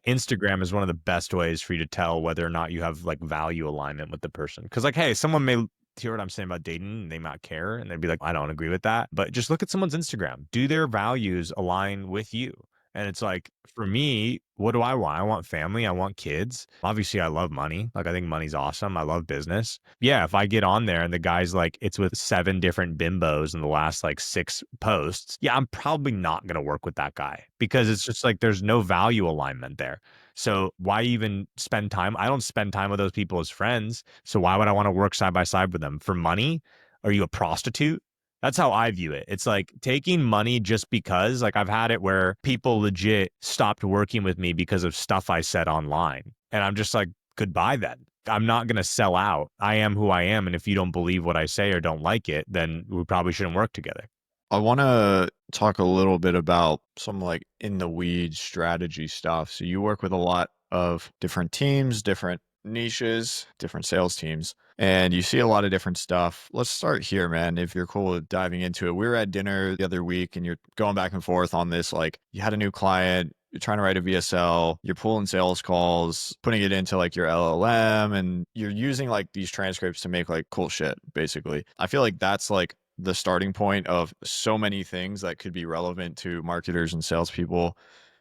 Instagram is one of the best ways for you to tell whether or not you have like value alignment with the person. Cause like, hey, someone may hear what I'm saying about dating and they might care and they'd be like, I don't agree with that. But just look at someone's Instagram. Do their values align with you? And it's like, for me, what do I want? I want family. I want kids. Obviously, I love money. Like, I think money's awesome. I love business. Yeah, if I get on there and the guy's like, it's with 7 different bimbos in the last like 6 posts, yeah, I'm probably not going to work with that guy because it's just like there's no value alignment there. So why even spend time? I don't spend time with those people as friends. So why would I want to work side by side with them for money? Are you a prostitute? That's how I view it. It's like taking money just because, like, I've had it where people legit stopped working with me because of stuff I said online. And I'm just like, goodbye then. I'm not going to sell out. I am who I am. And if you don't believe what I say or don't like it, then we probably shouldn't work together. I want to talk a little bit about some like in the weeds strategy stuff. So you work with a lot of different teams, different niches, different sales teams, and you see a lot of different stuff. Let's start here, man. If you're cool with diving into it, we were at dinner the other week and you're going back and forth on this. Like, you had a new client, you're trying to write a VSL, you're pulling sales calls, putting it into like your LLM, and you're using like these transcripts to make like cool shit, basically. I feel like that's like the starting point of so many things that could be relevant to marketers and salespeople,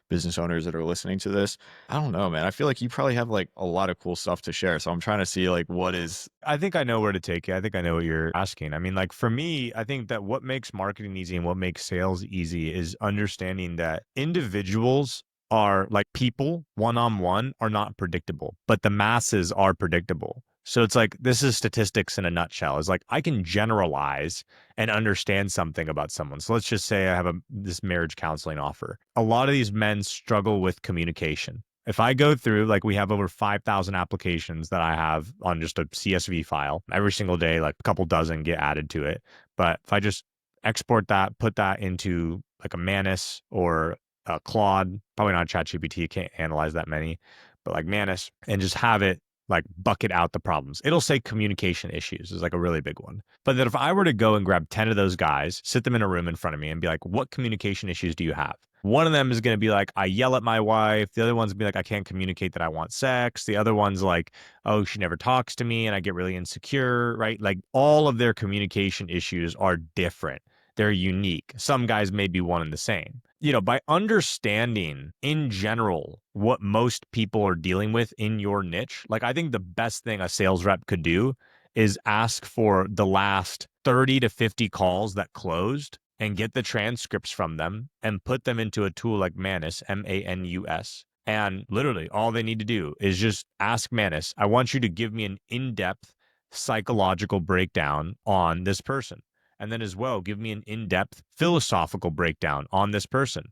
business owners that are listening to this. I don't know, man. I feel like you probably have like a lot of cool stuff to share. So I'm trying to see like what is. I think I know where to take it. I think I know what you're asking. I mean, like for me, I think that what makes marketing easy and what makes sales easy is understanding that individuals are like people one on one are not predictable, but the masses are predictable. So it's like this is statistics in a nutshell. It's like I can generalize and understand something about someone. So let's just say I have this marriage counseling offer. A lot of these men struggle with communication. If I go through, like we have over 5,000 applications that I have on just a CSV file every single day, like a couple dozen get added to it. But if I just export that, put that into like a Manus or a Claude, probably not ChatGPT, can't analyze that many, but like Manus, and just have it like bucket out the problems. It'll say communication issues is like a really big one. But that if I were to go and grab 10 of those guys, sit them in a room in front of me and be like, what communication issues do you have? One of them is going to be like, I yell at my wife. The other one's going to be like, I can't communicate that I want sex. The other one's like, oh, she never talks to me and I get really insecure, right? Like all of their communication issues are different. They're unique. Some guys may be one and the same. You know, by understanding in general what most people are dealing with in your niche, like I think the best thing a sales rep could do is ask for the last 30 to 50 calls that closed and get the transcripts from them and put them into a tool like Manus, Manus. And literally all they need to do is just ask Manus, I want you to give me an in-depth psychological breakdown on this person. And then as well, give me an in-depth philosophical breakdown on this person.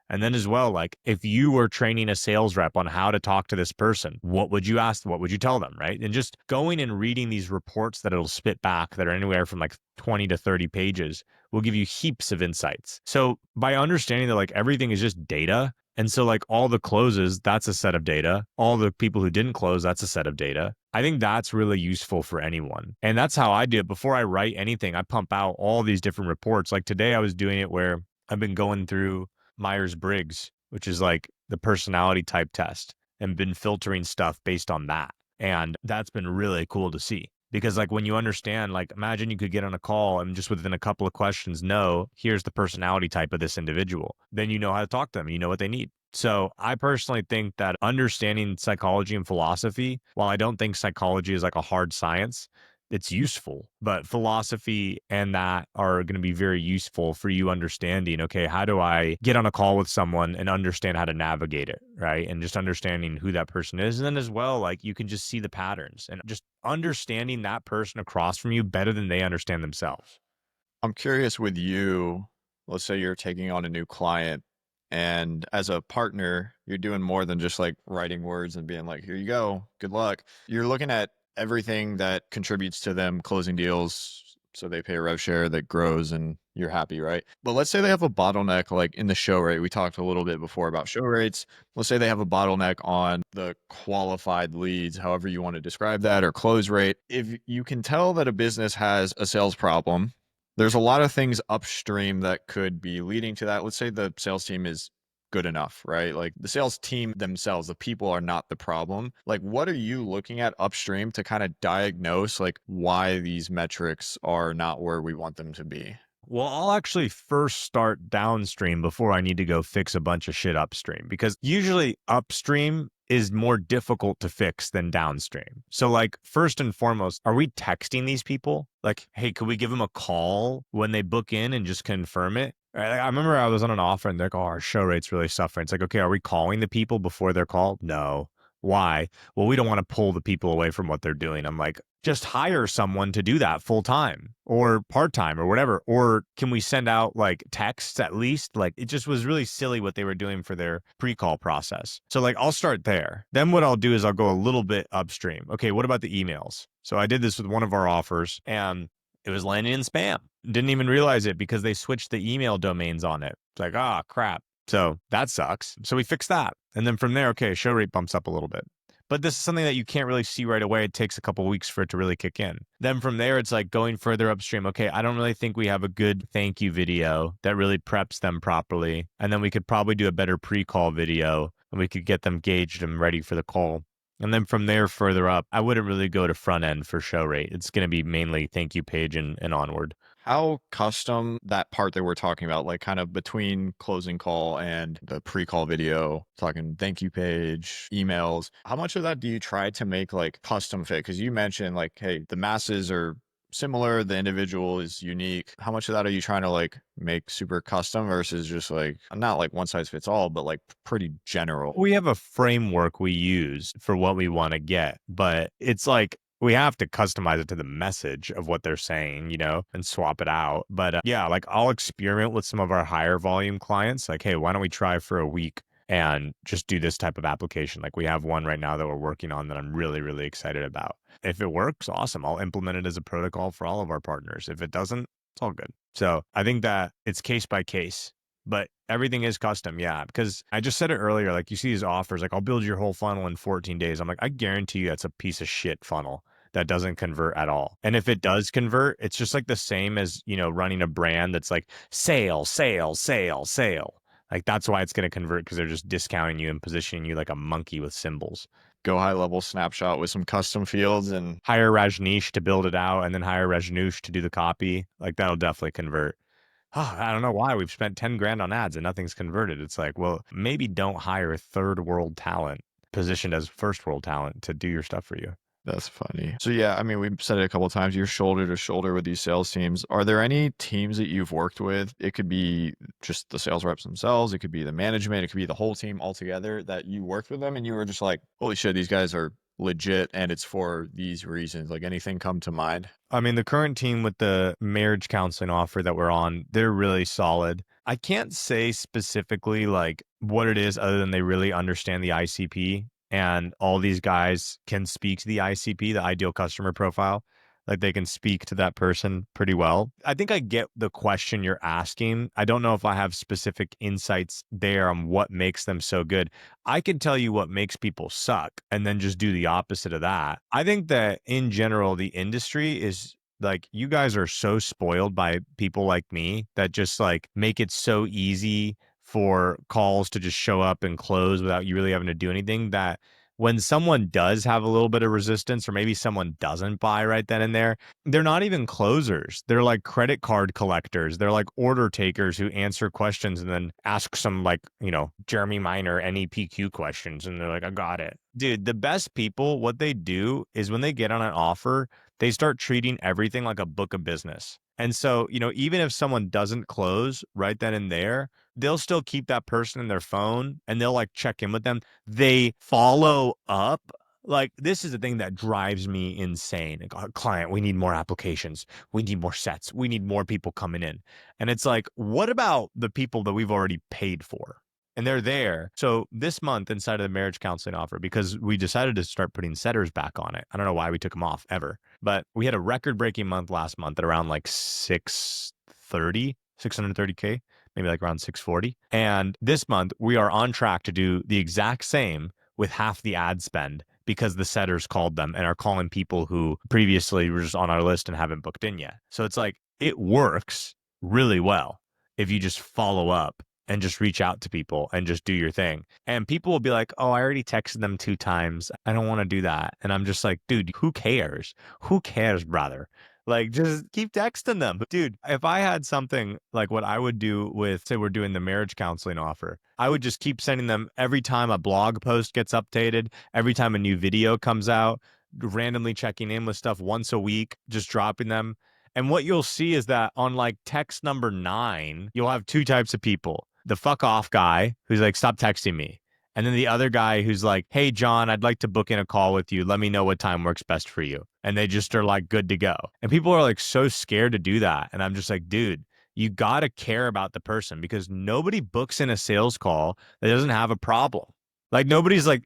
And then as well, like if you were training a sales rep on how to talk to this person, what would you ask? What would you tell them? Right. And just going and reading these reports that it'll spit back that are anywhere from like 20 to 30 pages will give you heaps of insights. So by understanding that like everything is just data. And so like all the closes, that's a set of data. All the people who didn't close, that's a set of data. I think that's really useful for anyone. And that's how I do it. Before I write anything, I pump out all these different reports. Like today I was doing it where I've been going through Myers-Briggs, which is like the personality type test, and been filtering stuff based on that. And that's been really cool to see. Because like when you understand, like imagine you could get on a call and just within a couple of questions know, here's the personality type of this individual. Then you know how to talk to them. You know what they need. So I personally think that understanding psychology and philosophy, while I don't think psychology is like a hard science, it's useful. But philosophy and that are going to be very useful for you understanding, okay, how do I get on a call with someone and understand how to navigate it, right? And just understanding who that person is. And then as well, like you can just see the patterns and just understanding that person across from you better than they understand themselves. I'm curious with you, let's say you're taking on a new client, and as a partner, you're doing more than just like writing words and being like, here you go, good luck. You're looking at everything that contributes to them closing deals so they pay a rev share that grows and you're happy, right? But let's say they have a bottleneck like in the show rate. We talked a little bit before about show rates. Let's say they have a bottleneck on the qualified leads, however you want to describe that, or close rate. If you can tell that a business has a sales problem, there's a lot of things upstream that could be leading to that. Let's say the sales team is good enough, right? Like the sales team themselves, the people are not the problem. Like what are you looking at upstream to kind of diagnose like why these metrics are not where we want them to be? Well, I'll actually first start downstream before I need to go fix a bunch of shit upstream because usually upstream is more difficult to fix than downstream. So, like, first and foremost, are we texting these people? Like, hey, could we give them a call when they book in and just confirm it? Right, like, I remember I was on an offer and they're like, oh, our show rate's really suffering. It's like, okay, are we calling the people before they're called? No. Why? Well, we don't want to pull the people away from what they're doing. I'm like, just hire someone to do that full time or part time or whatever. Or can we send out like texts at least? Like it just was really silly what they were doing for their pre call process. So, like, I'll start there. Then what I'll do is I'll go a little bit upstream. Okay, what about the emails? So, I did this with one of our offers and it was landing in spam. Didn't even realize it because they switched the email domains on it. It's like, ah, crap. So that sucks. So we fixed that. And then from there, okay, show rate bumps up a little bit. But this is something that you can't really see right away. It takes a couple of weeks for it to really kick in. Then from there, it's like going further upstream. Okay, I don't really think we have a good thank you video that really preps them properly. And then we could probably do a better pre-call video and we could get them gauged and ready for the call. And then from there further up, I wouldn't really go to front end for show rate. It's going to be mainly thank you page and onward. How custom that part that we're talking about, like kind of between closing call and the pre-call video, talking thank you page, emails, how much of that do you try to make like custom fit? Because you mentioned like, hey, the masses are similar, the individual is unique. How much of that are you trying to like make super custom versus just like not like one size fits all, but like pretty general? We have a framework we use for what we want to get, but it's like we have to customize it to the message of what they're saying, and swap it out. But yeah, like I'll experiment with some of our higher volume clients. Like, hey, why don't we try for a week and just do this type of application? Like we have one right now that we're working on that I'm really, really excited about. If it works, awesome. I'll implement it as a protocol for all of our partners. If it doesn't, it's all good. So I think that it's case by case. But everything is custom, yeah. Because I just said it earlier, like you see these offers, like I'll build your whole funnel in 14 days. I'm like, I guarantee you that's a piece of shit funnel that doesn't convert at all. And if it does convert, it's just like the same as, running a brand that's like sale, sale, sale, sale. Like that's why it's going to convert because they're just discounting you and positioning you like a monkey with symbols. Go high level snapshot with some custom fields and Hire Rajneesh to build it out and then hire Rajneesh to do the copy. Like that'll definitely convert. Oh, I don't know why we've spent 10 grand on ads and nothing's converted. It's like, well, maybe don't hire third world talent positioned as first world talent to do your stuff for you. that's funny. So yeah, I mean, we've said it a couple of times. You're shoulder to shoulder with these sales teams. Are there any teams that you've worked with? It could be just the sales reps themselves. It could be the management. It could be the whole team altogether that you worked with them and you were just like, holy shit, these guys are legit and it's for these reasons. Like anything come to mind? I mean, the current team with the marriage counseling offer that we're on, they're really solid. I can't say specifically like what it is other than they really understand the ICP and all these guys can speak to the ICP, the ideal customer profile. Like they can speak to that person pretty well. I think I get the question you're asking. I don't know if I have specific insights there on what makes them so good. I can tell you what makes people suck and then just do the opposite of that. I think that in general, the industry is like, you guys are so spoiled by people like me that just like make it so easy for calls to just show up and close without you really having to do anything that when someone does have a little bit of resistance or maybe someone doesn't buy right then and there, they're not even closers. They're like credit card collectors. They're like order takers who answer questions and then ask some like, Jeremy Minor NEPQ questions. And they're like, I got it. Dude, the best people, what they do is when they get on an offer, they start treating everything like a book of business. And so, even if someone doesn't close right then and there, they'll still keep that person in their phone and they'll like check in with them. They follow up. Like, this is the thing that drives me insane. Like, client, we need more applications. We need more sets. We need more people coming in. And it's like, what about the people that we've already paid for? And they're there. So this month inside of the marriage counseling offer, because we decided to start putting setters back on it. I don't know why we took them off ever, but we had a record breaking month last month at around like 630K, maybe like around 640. And this month we are on track to do the exact same with half the ad spend, because the setters called them and are calling people who previously were just on our list and haven't booked in yet. So it's like, it works really well if you just follow up and just reach out to people and just do your thing. And people will be like, oh, I already texted them 2 times. I don't want to do that. And I'm just like, dude, who cares? Who cares, brother? Like, just keep texting them. But dude, if I had something like what I would do with, say, we're doing the marriage counseling offer, I would just keep sending them every time a blog post gets updated, every time a new video comes out, randomly checking in with stuff once a week, just dropping them. And what you'll see is that on like text number 9, you'll have 2 types of people. The fuck off guy who's like, stop texting me. And then the other guy who's like, hey, John, I'd like to book in a call with you. Let me know what time works best for you. And they just are like, good to go. And people are like so scared to do that. And I'm just like, dude, you got to care about the person, because nobody books in a sales call that doesn't have a problem. Like, nobody's like,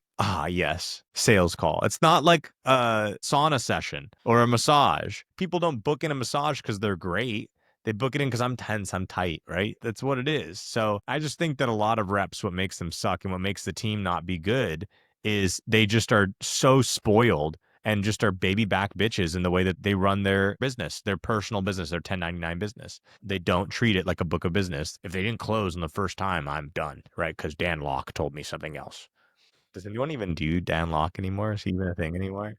yes, sales call. It's not like a sauna session or a massage. People don't book in a massage because they're great. They book it in because I'm tense, I'm tight, right? That's what it is. So I just think that a lot of reps, what makes them suck and what makes the team not be good is they just are so spoiled and just are baby back bitches in the way that they run their business, their personal business, their 1099 business. They don't treat it like a book of business. If they didn't close on the first time, I'm done, right? Because Dan Locke told me something else. Does anyone even do Dan Locke anymore? Is he even a thing anymore?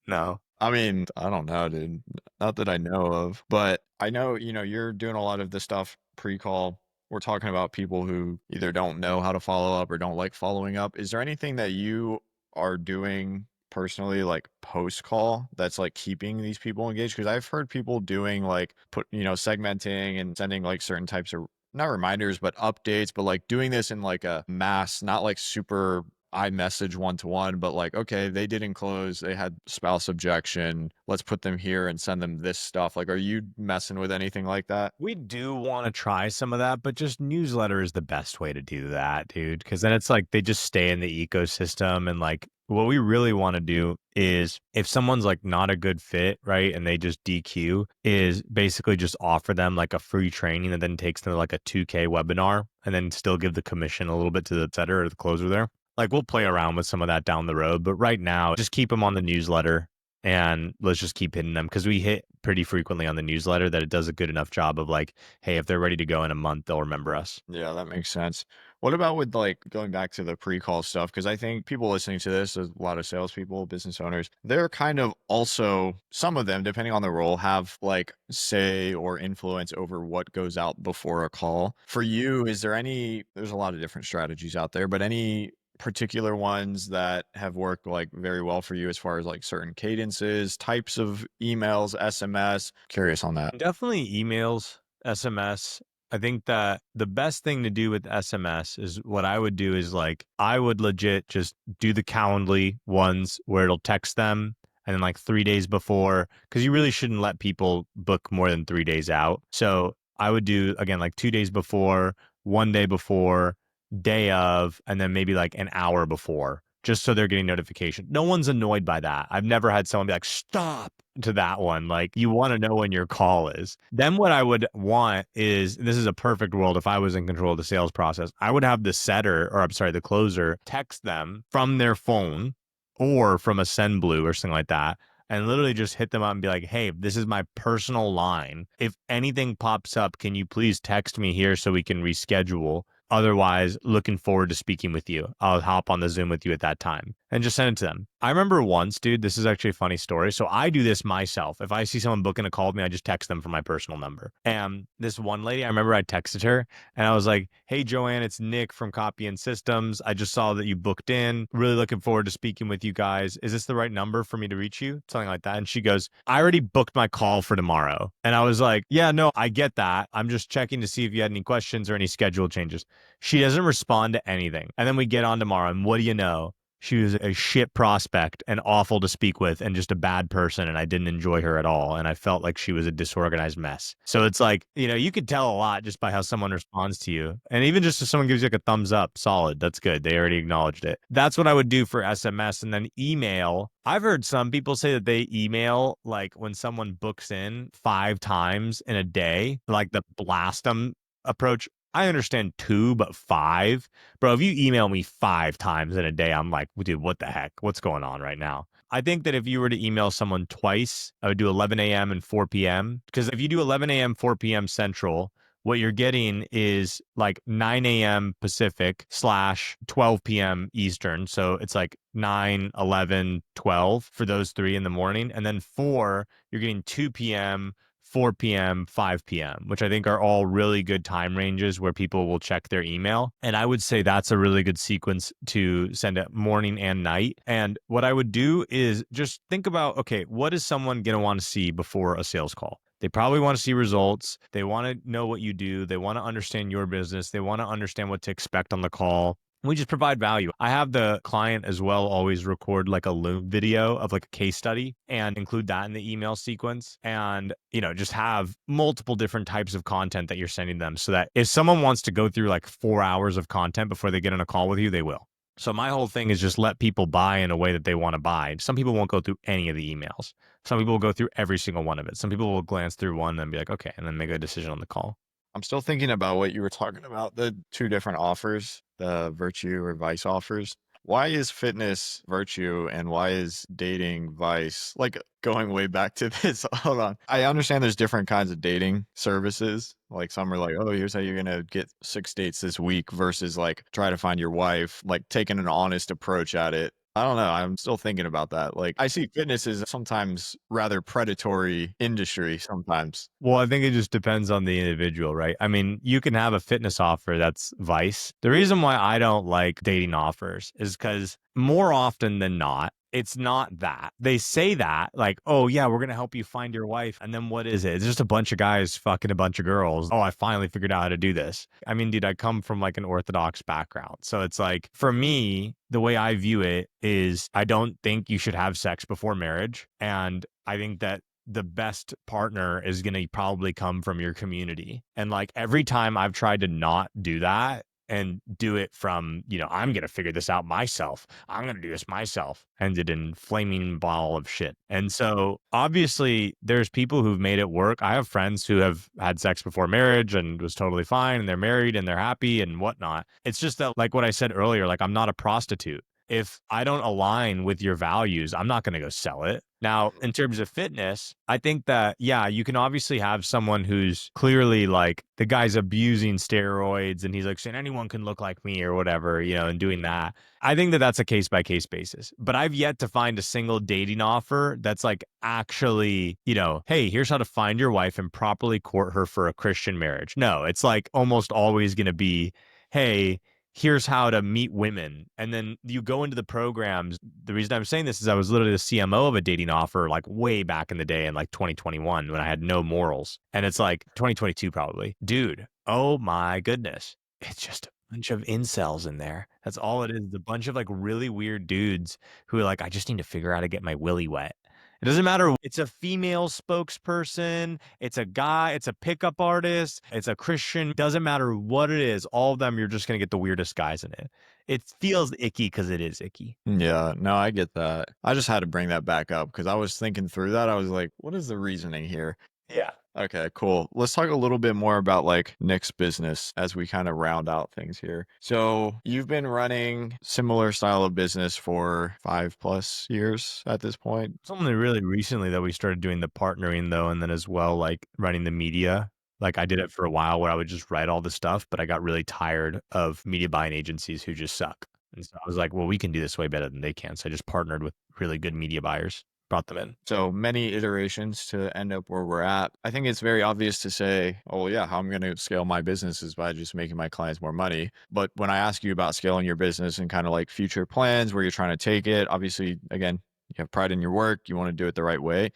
No. I mean, I don't know, dude. Not that I know of, but I know, you're doing a lot of this stuff pre-call. We're talking about people who either don't know how to follow up or don't like following up. Is there anything that you are doing personally, like post-call, that's like keeping these people engaged? Because I've heard people doing like segmenting and sending like certain types of, not reminders, but updates, but like doing this in like a mass, not like super iMessage one-to-one, but like, okay, they didn't close, they had spouse objection, let's put them here and send them this stuff. Like, are you messing with anything like that? We do want to try some of that, but just newsletter is the best way to do that, dude. Because then it's like they just stay in the ecosystem. And like, what we really want to do is, if someone's like not a good fit, right, and they just DQ, is basically just offer them like a free training that then takes them to like a 2K webinar, and then still give the commission a little bit to the setter or the closer there. Like, we'll play around with some of that down the road, but right now, just keep them on the newsletter and let's just keep hitting them, because we hit pretty frequently on the newsletter that it does a good enough job of like, hey, if they're ready to go in a month, they'll remember us. Yeah, that makes sense. What about with like going back to the pre-call stuff? Because I think people listening to this, a lot of salespeople, business owners, they're kind of also, some of them, depending on the role, have like say or influence over what goes out before a call. For you, is there any, there's a lot of different strategies out there, but any particular ones that have worked like very well for you as far as like certain cadences, types of emails, SMS? Curious on that. Definitely emails, SMS. I think that the best thing to do with SMS is, what I would do is like, I would legit just do the Calendly ones where it'll text them, and then like 3 days before, because you really shouldn't let people book more than 3 days out. So I would do, again, like 2 days before, 1 day before, day of, and then maybe like an hour before, just so they're getting notification. No one's annoyed by that. I've never had someone be like, stop to that one. Like, you want to know when your call is. Then what I would want is, this is a perfect world if I was in control of the sales process, I would have the setter, or I'm sorry, the closer, text them from their phone or from a SendBlue or something like that, and literally just hit them up and be like, hey, this is my personal line. If anything pops up, can you please text me here so we can reschedule? Otherwise, looking forward to speaking with you. I'll hop on the Zoom with you at that time, and just send it to them. I remember once, dude, this is actually a funny story. So I do this myself. If I see someone booking a call with me, I just text them from my personal number. And this one lady, I remember I texted her and I was like, "Hey, Joanne, it's Nick from Copy and Systems. I just saw that you booked in. Really looking forward to speaking with you guys. Is this the right number for me to reach you?" Something like that. And she goes, "I already booked my call for tomorrow." And I was like, "Yeah, no, I get that. I'm just checking to see if you had any questions or any schedule changes." She doesn't respond to anything. And then we get on tomorrow. And what do you know? She was a shit prospect and awful to speak with and just a bad person. And I didn't enjoy her at all. And I felt like she was a disorganized mess. So it's like, you could tell a lot just by how someone responds to you. And even just if someone gives you like a thumbs up, solid, that's good. They already acknowledged it. That's what I would do for SMS. And then email. I've heard some people say that they email like when someone books in 5 times in a day, like the blast them approach. I understand 2, but 5, bro. If you email me 5 times in a day, I'm like, dude, what the heck? What's going on right now? I think that if you were to email someone twice, I would do 11 a.m. and 4 p.m. Because if you do 11 a.m., 4 p.m. Central, what you're getting is like 9 a.m. Pacific / 12 p.m. Eastern. So it's like 9, 11, 12 for those 3 in the morning. And then 4, you're getting 2 p.m., 4 p.m., 5 p.m., which I think are all really good time ranges where people will check their email. And I would say that's a really good sequence to send it morning and night. And what I would do is just think about, okay, what is someone going to want to see before a sales call? They probably want to see results. They want to know what you do. They want to understand your business. They want to understand what to expect on the call. We just provide value. I have the client as well always record like a Loom video of like a case study and include that in the email sequence and, just have multiple different types of content that you're sending them so that if someone wants to go through like 4 hours of content before they get on a call with you, they will. So my whole thing is just let people buy in a way that they want to buy. Some people won't go through any of the emails. Some people will go through every single one of it. Some people will glance through one and be like, okay, and then make a decision on the call. I'm still thinking about what you were talking about, the 2 different offers, the virtue or vice offers. Why is fitness virtue and why is dating vice? Like going way back to this, hold on. I understand there's different kinds of dating services. Like some are like, oh, here's how you're gonna get 6 dates this week versus like try to find your wife, like taking an honest approach at it. I don't know. I'm still thinking about that. Like I see fitness is sometimes rather predatory industry sometimes. Well, I think it just depends on the individual, right? I mean, you can have a fitness offer that's vice. The reason why I don't like dating offers is because more often than not, it's not that. They say that, like, oh, yeah, we're going to help you find your wife. And then what is it? It's just a bunch of guys fucking a bunch of girls. Oh, I finally figured out how to do this. I mean, dude, I come from like an Orthodox background. So it's like, for me, the way I view it is I don't think you should have sex before marriage. And I think that the best partner is going to probably come from your community. And like every time I've tried to not do that and do it from, I'm going to figure this out myself. I'm going to do this myself. Ended in flaming ball of shit. And so obviously there's people who've made it work. I have friends who have had sex before marriage and was totally fine and they're married and they're happy and whatnot. It's just that like what I said earlier, like I'm not a prostitute. If I don't align with your values, I'm not going to go sell it. Now, in terms of fitness, I think that, yeah, you can obviously have someone who's clearly like the guy's abusing steroids and he's like saying anyone can look like me or whatever, and doing that. I think that that's a case by case basis. But I've yet to find a single dating offer that's like actually, hey, here's how to find your wife and properly court her for a Christian marriage. No, it's like almost always going to be, hey, here's how to meet women. And then you go into the programs. The reason I'm saying this is I was literally the CMO of a dating offer like way back in the day in like 2021 when I had no morals. And it's like 2022 probably. Dude, oh my goodness. It's just a bunch of incels in there. That's all it is. A bunch of like really weird dudes who are like, I just need to figure out how to get my willy wet. It doesn't matter. It's a female spokesperson. It's a guy. It's a pickup artist. It's a Christian. Doesn't matter what it is. All of them, you're just going to get the weirdest guys in it. It feels icky because it is icky. Yeah, no, I get that. I just had to bring that back up because I was thinking through that. I was like, what is the reasoning here? Yeah. Okay, cool. Let's talk a little bit more about like Nick's business as we kind of round out things here. So you've been running similar style of business for 5+ years at this point. It's only really recently that we started doing the partnering though, and then as well like running the media. Like I did it for a while where I would just write all the stuff, but I got really tired of media buying agencies who just suck. And so I was like, well, we can do this way better than they can. So I just partnered with really good media buyers, brought them in. So many iterations to end up where we're at. I think it's very obvious to say, oh, yeah, how I'm going to scale my business is by just making my clients more money. But when I ask you about scaling your business and kind of like future plans where you're trying to take it, obviously, again, you have pride in your work, you want to do it the right way.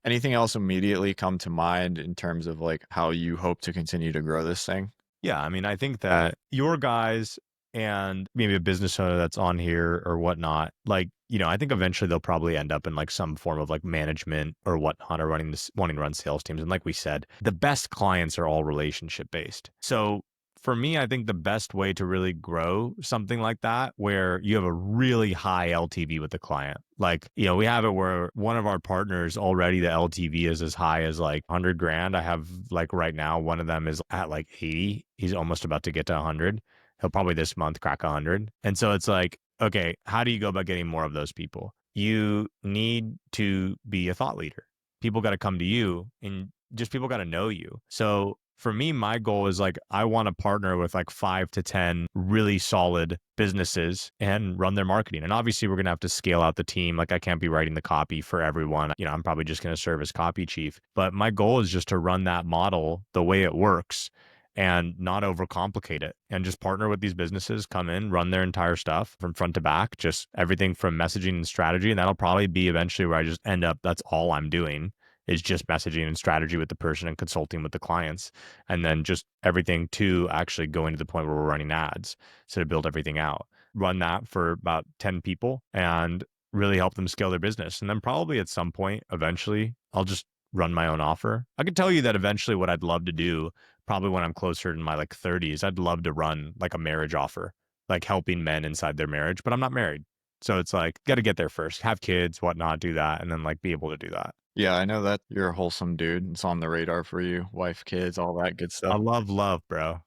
Anything else immediately come to mind in terms of like how you hope to continue to grow this thing? Yeah, I mean, I think that your guys and maybe a business owner that's on here or whatnot, like, I think eventually they'll probably end up in like some form of like management or whatnot, or running this, wanting to run sales teams. And like we said, the best clients are all relationship based. So for me, I think the best way to really grow something like that, where you have a really high LTV with the client, like, we have it where one of our partners already, the LTV is as high as like 100 grand. I have like right now, one of them is at like 80. He's almost about to get to 100. He'll probably this month crack 100. And so it's like, okay, how do you go about getting more of those people? You need to be a thought leader. People got to come to you, and just people got to know you. So for me, my goal is like, I want to partner with like 5 to 10 really solid businesses and run their marketing. And obviously, we're going to have to scale out the team. Like, I can't be writing the copy for everyone. I'm probably just going to serve as copy chief. But my goal is just to run that model the way it works and not overcomplicate it, and just partner with these businesses, come in, run their entire stuff from front to back, just everything from messaging and strategy. And that'll probably be eventually where I just end up, that's all I'm doing is just messaging and strategy with the person and consulting with the clients. And then just everything to actually going to the point where we're running ads. So to build everything out, run that for about 10 people and really help them scale their business. And then probably at some point, eventually, I'll just run my own offer. I can tell you that eventually what I'd love to do, probably when I'm closer in my like 30s, I'd love to run like a marriage offer, like helping men inside their marriage, but I'm not married. So it's like, got to get there first, have kids, whatnot, do that, and then like be able to do that. Yeah, I know that you're a wholesome dude. It's on the radar for you, wife, kids, all that good I stuff. love, bro.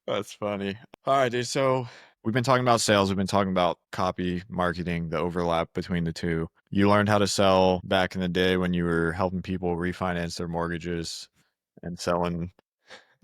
That's funny. All right, dude. So we've been talking about sales. We've been talking about copy, marketing, the overlap between the two. You learned how to sell back in the day when you were helping people refinance their mortgages and selling.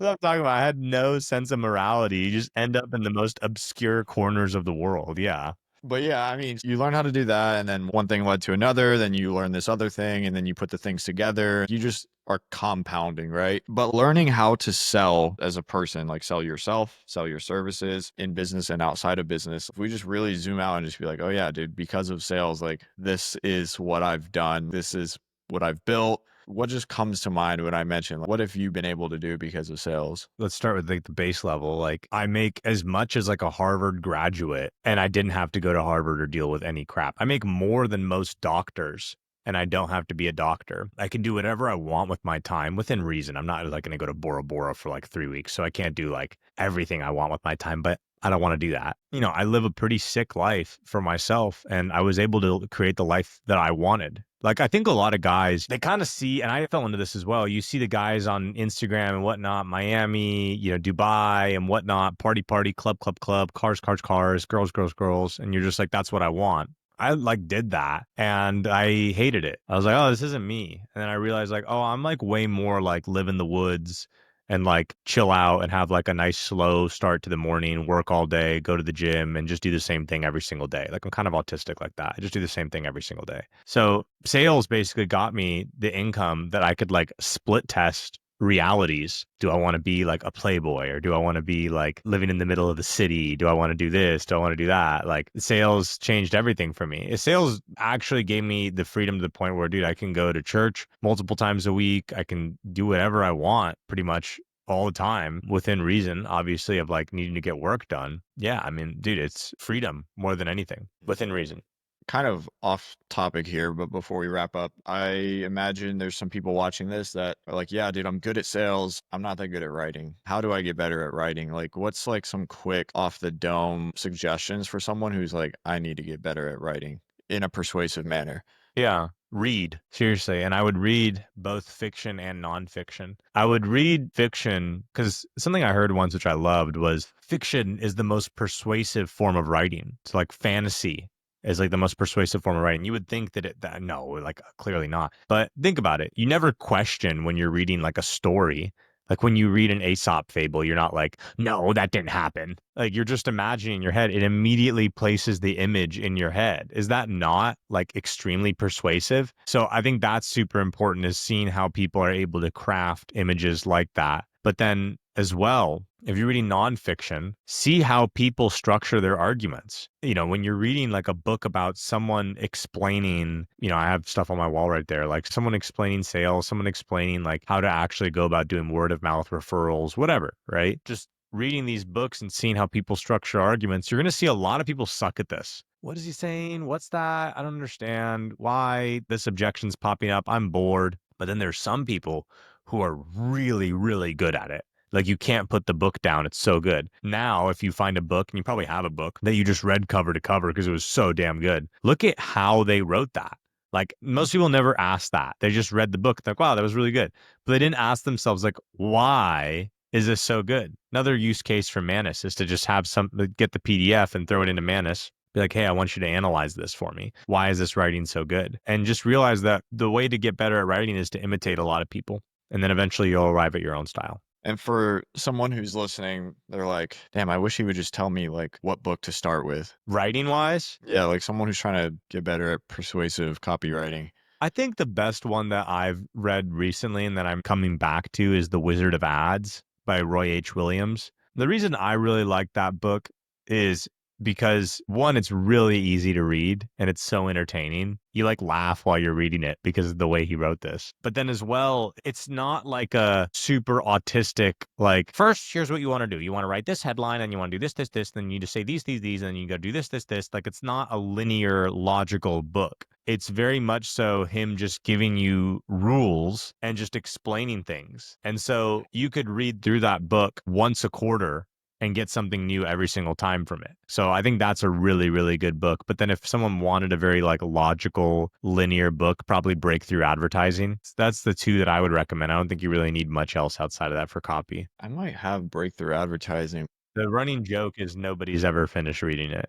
That's what I'm talking about. I had no sense of morality. You just end up in the most obscure corners of the world. Yeah. But yeah, I mean, you learn how to do that, and then one thing led to another, then you learn this other thing, and then you put the things together. You just are compounding, right? But learning how to sell as a person, like sell yourself, sell your services in business and outside of business. If we just really zoom out and just be like, oh yeah, dude, because of sales, like this is what I've done, this is what I've built. What just comes to mind when I mention, like, what have you been able to do because of sales? Let's start with like the base level. Like, I make as much as like a Harvard graduate, and I didn't have to go to Harvard or deal with any crap. I make more than most doctors, and I don't have to be a doctor. I can do whatever I want with my time within reason. I'm not like going to go to Bora Bora for like 3 weeks. So I can't do like everything I want with my time, but I don't want to do that. I live a pretty sick life for myself, and I was able to create the life that I wanted. Like, I think a lot of guys, they kind of see, and I fell into this as well. You see the guys on Instagram and whatnot, Miami, Dubai and whatnot, party, party, club, club, club, cars, cars, cars, girls, girls, girls. And you're just like, that's what I want. I like did that and I hated it. I was like, oh, this isn't me. And then I realized like, oh, I'm like way more like live in the woods and like chill out and have like a nice slow start to the morning, work all day, go to the gym and just do the same thing every single day. Like, I'm kind of autistic like that. I just do the same thing every single day. So sales basically got me the income that I could like split test realities. Do I want to be like a playboy, or do I want to be like living in the middle of the city? Do I want to do this? Do I want to do that? Like, sales changed everything for me. Sales actually gave me the freedom to the point where, dude, I can go to church multiple times a week. I can do whatever I want pretty much all the time within reason, obviously, of like needing to get work done. Yeah. I mean, dude, it's freedom more than anything within reason. Kind of off topic here, but before we wrap up, I imagine there's some people watching this that are like, yeah, dude, I'm good at sales. I'm not that good at writing. How do I get better at writing? Like, what's like some quick off the dome suggestions for someone who's like, I need to get better at writing in a persuasive manner? Yeah. Read, seriously. And I would read both fiction and nonfiction. I would read fiction because something I heard once, which I loved, was fiction is the most persuasive form of writing. So, like, fantasy is like the most persuasive form of writing. You would think that no, like, clearly not. But think about it. You never question when you're reading like a story Like when you read an Aesop fable, you're not like, no, that didn't happen. Like you're just imagining in your head. It immediately places the image in your head. Is that not like extremely persuasive? So I think that's super important, is seeing how people are able to craft images like that. But then as well, if you're reading nonfiction, see how people structure their arguments. When you're reading like a book about someone explaining, I have stuff on my wall right there, like someone explaining sales, someone explaining like how to actually go about doing word of mouth referrals, whatever, right? Just reading these books and seeing how people structure arguments, you're going to see a lot of people suck at this. What is he saying? What's that? I don't understand why this objection's popping up. I'm bored. But then there's some people who are really, really good at it. Like you can't put the book down. It's so good. Now, if you find a book, and you probably have a book that you just read cover to cover because it was so damn good, look at how they wrote that. Like most people never ask that. They just read the book. They're like, wow, that was really good. But they didn't ask themselves, like, why is this so good? Another use case for Manus is to just get the PDF and throw it into Manus. Be like, hey, I want you to analyze this for me. Why is this writing so good? And just realize that the way to get better at writing is to imitate a lot of people. And then eventually you'll arrive at your own style. And for someone who's listening, they're like, damn, I wish he would just tell me like what book to start with. Writing wise, Yeah, like someone who's trying to get better at persuasive copywriting. I think the best one that I've read recently and that I'm coming back to is The Wizard of Ads by Roy H. Williams. The reason I really like that book is because one, it's really easy to read and it's so entertaining. You like laugh while you're reading it because of the way he wrote this. But then as well, it's not like a super autistic, like, first, here's what you want to do. You want to write this headline and you want to do this, then you just say these, and then you got to do this. Like, it's not a linear, logical book. It's very much so him just giving you rules and just explaining things. And so you could read through that book once a quarter and get something new every single time from it. So I think that's a really, really good book. But then if someone wanted a very like logical, linear book, probably Breakthrough Advertising. That's the two that I would recommend. I don't think you really need much else outside of that for copy. I might have Breakthrough Advertising. The running joke is nobody's ever finished reading it.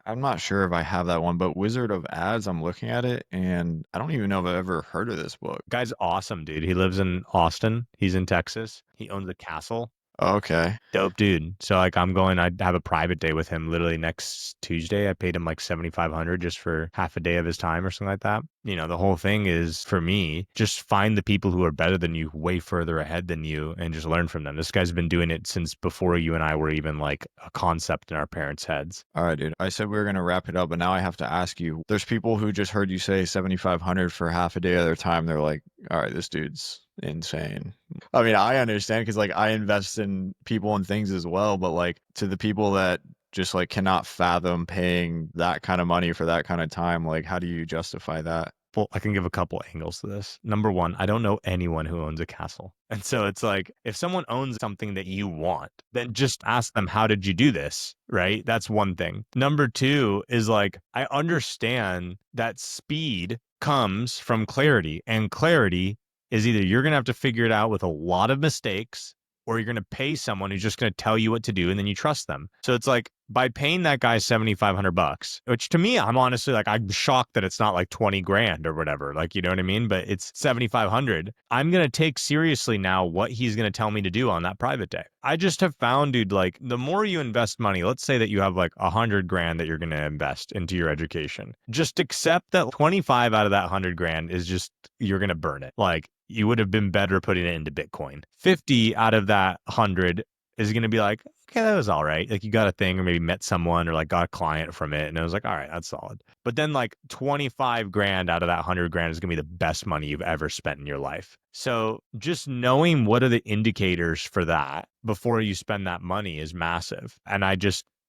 I'm not sure if I have that one, but Wizard of Ads, I'm looking at it and I don't even know if I've ever heard of this book. Guy's awesome, dude. He lives in Austin. He's in Texas. He owns a castle. Okay. Dope dude. So like I'd have a private day with him literally next Tuesday. I paid him like 7,500 just for half a day of his time or something like that. The whole thing is for me, just find the people who are better than you, way further ahead than you, and just learn from them. This guy's been doing it since before you and I were even like a concept in our parents' heads. All right, dude. I said we were going to wrap it up, but now I have to ask you, there's people who just heard you say 7,500 for half a day of their time. They're like, all right, this dude's insane. I mean, I understand because like I invest in people and things as well, but like to the people that just like cannot fathom paying that kind of money for that kind of time, like how do you justify that? Well, I can give a couple angles to this. Number one, I don't know anyone who owns a castle. And so it's like, if someone owns something that you want, then just ask them, how did you do this? Right? That's one thing. Number two is like, I understand that speed comes from clarity, and clarity is either you're going to have to figure it out with a lot of mistakes, or you're going to pay someone who's just going to tell you what to do and then you trust them. So it's like, by paying that guy $7,500, which to me, I'm honestly like, I'm shocked that it's not like 20 grand or whatever. Like, you know what I mean? But it's 7,500. I'm going to take seriously now what he's going to tell me to do on that private day. I just have found, dude, like the more you invest money, let's say that you have like 100 grand that you're going to invest into your education. Just accept that 25 out of that 100 grand is just, you're going to burn it. Like, you would have been better putting it into Bitcoin. 50 out of that 100 is going to be like, okay, that was all right. Like you got a thing or maybe met someone or like got a client from it. And it was like, all right, that's solid. But then like 25 grand out of that 100 grand is going to be the best money you've ever spent in your life. So just knowing what are the indicators for that before you spend that money is massive. And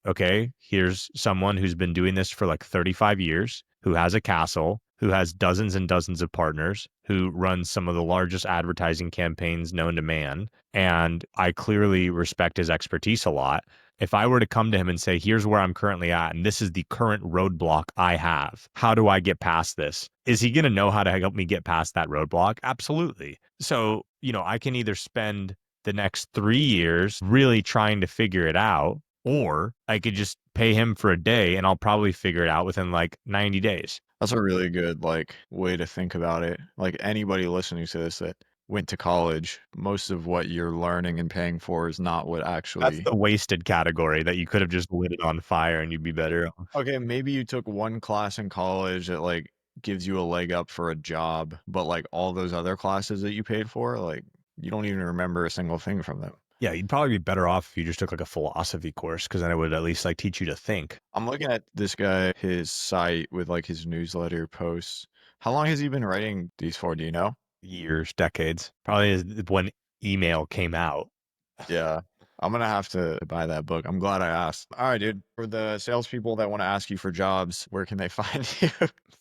okay, here's someone who's been doing this for like 35 years, who has a castle, who has dozens and dozens of partners, who runs some of the largest advertising campaigns known to man. And I clearly respect his expertise a lot. If I were to come to him and say, here's where I'm currently at, and this is the current roadblock I have, how do I get past this? Is he going to know how to help me get past that roadblock? Absolutely. So, I can either spend the next 3 years really trying to figure it out, or I could just pay him for a day and I'll probably figure it out within like 90 days. That's a really good like way to think about it. Like anybody listening to this that went to college, most of what you're learning and paying for is not what That's actually. the wasted category that you could have just lit it on fire and you'd be better off. Okay, maybe you took one class in college that, like, gives you a leg up for a job, but, like, all those other classes that you paid for, like, you don't even remember a single thing from them. Yeah, you'd probably be better off if you just took like a philosophy course because then it would at least like teach you to think. I'm looking at this guy, his site with, like, his newsletter posts. How long has he been writing these for, do you know? Years, decades. Probably is when email came out. Yeah. I'm gonna have to buy that book. I'm glad I asked. Alright, dude. For the salespeople that wanna ask you for jobs, where can they find you?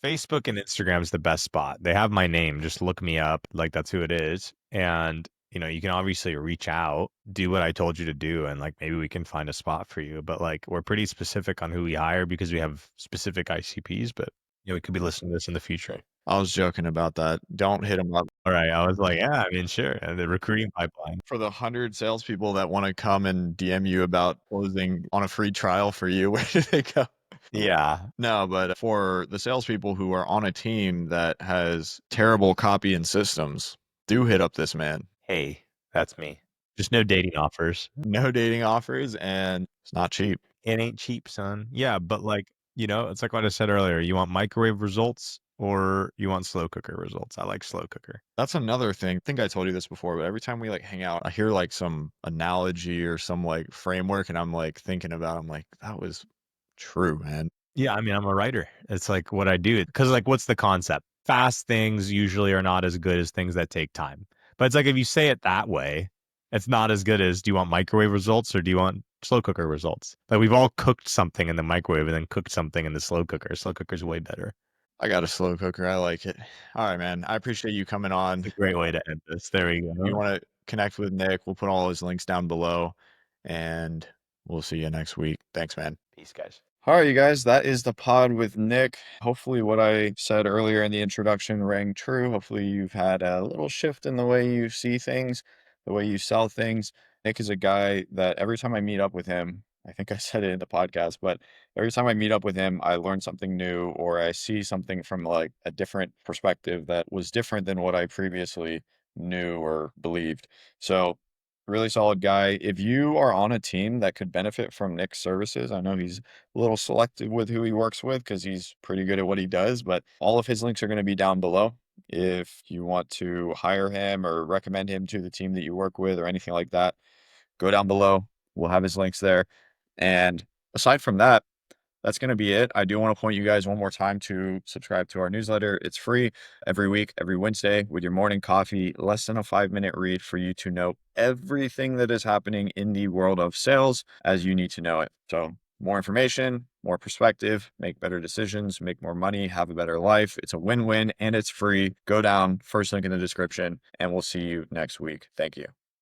Facebook and Instagram is the best spot. They have my name. Just look me up. Like that's who it is. And you can obviously reach out, do what I told you to do, and like maybe we can find a spot for you. But like we're pretty specific on who we hire because we have specific ICPs, but we could be listening to this in the future. I was joking about that. Don't hit him up. All right. I was like, yeah, I mean, sure. And the recruiting pipeline. For the 100 salespeople that wanna come and DM you about closing on a free trial for you, where do they go? Yeah. No, but for the salespeople who are on a team that has terrible copy and systems, do hit up this man. Hey, that's me. Just no dating offers. No dating offers, and it's not cheap. It ain't cheap, son. Yeah, but like, it's like what I said earlier. You want microwave results or you want slow cooker results? I like slow cooker. That's another thing. I think I told you this before, but every time we, like, hang out, I hear, like, some analogy or some, like, framework, and I'm, like, thinking about I'm like, "That was true, man." Yeah, I mean, I'm a writer. It's like what I do. Because like, what's the concept? Fast things usually are not as good as things that take time. But it's like if you say it that way, it's not as good as do you want microwave results or do you want slow cooker results? Like we've all cooked something in the microwave and then cooked something in the slow cooker. Slow cooker's way better. I got a slow cooker, I like it. Alright, man, I appreciate you coming It's on. a great way to end this. There we If you go. wanna connect with Nick, we'll put all his links down below, and we'll see you next week. Thanks, man. Peace, guys. All right, you guys, that is the pod with Nick. Hopefully, what I said earlier in the introduction rang true. Hopefully, you've had a little shift in the way you see things, the way you sell things. Nick is a guy that every time I meet up with him, I think I said it in the podcast, but every time I meet up with him, I learn something new or I see something from like a different perspective that was different than what I previously knew or believed. So, really solid guy. If you are on a team that could benefit from Nick's services, I know he's a little selective with who he works with because he's pretty good at what he does, but all of his links are going to be down below. If you want to hire him or recommend him to the team that you work with or anything like that, go down below. We'll have his links there. And aside from that, that's going to be it. I do want to point you guys one more time to subscribe to our newsletter. It's free every week, every Wednesday with your morning coffee, less than a 5-minute read for you to know everything that is happening in the world of sales as you need to know it. So, more information, more perspective, make better decisions, make more money, have a better life. It's a win-win and it's free. Go down, first link in the description, and we'll see you next week. Thank you.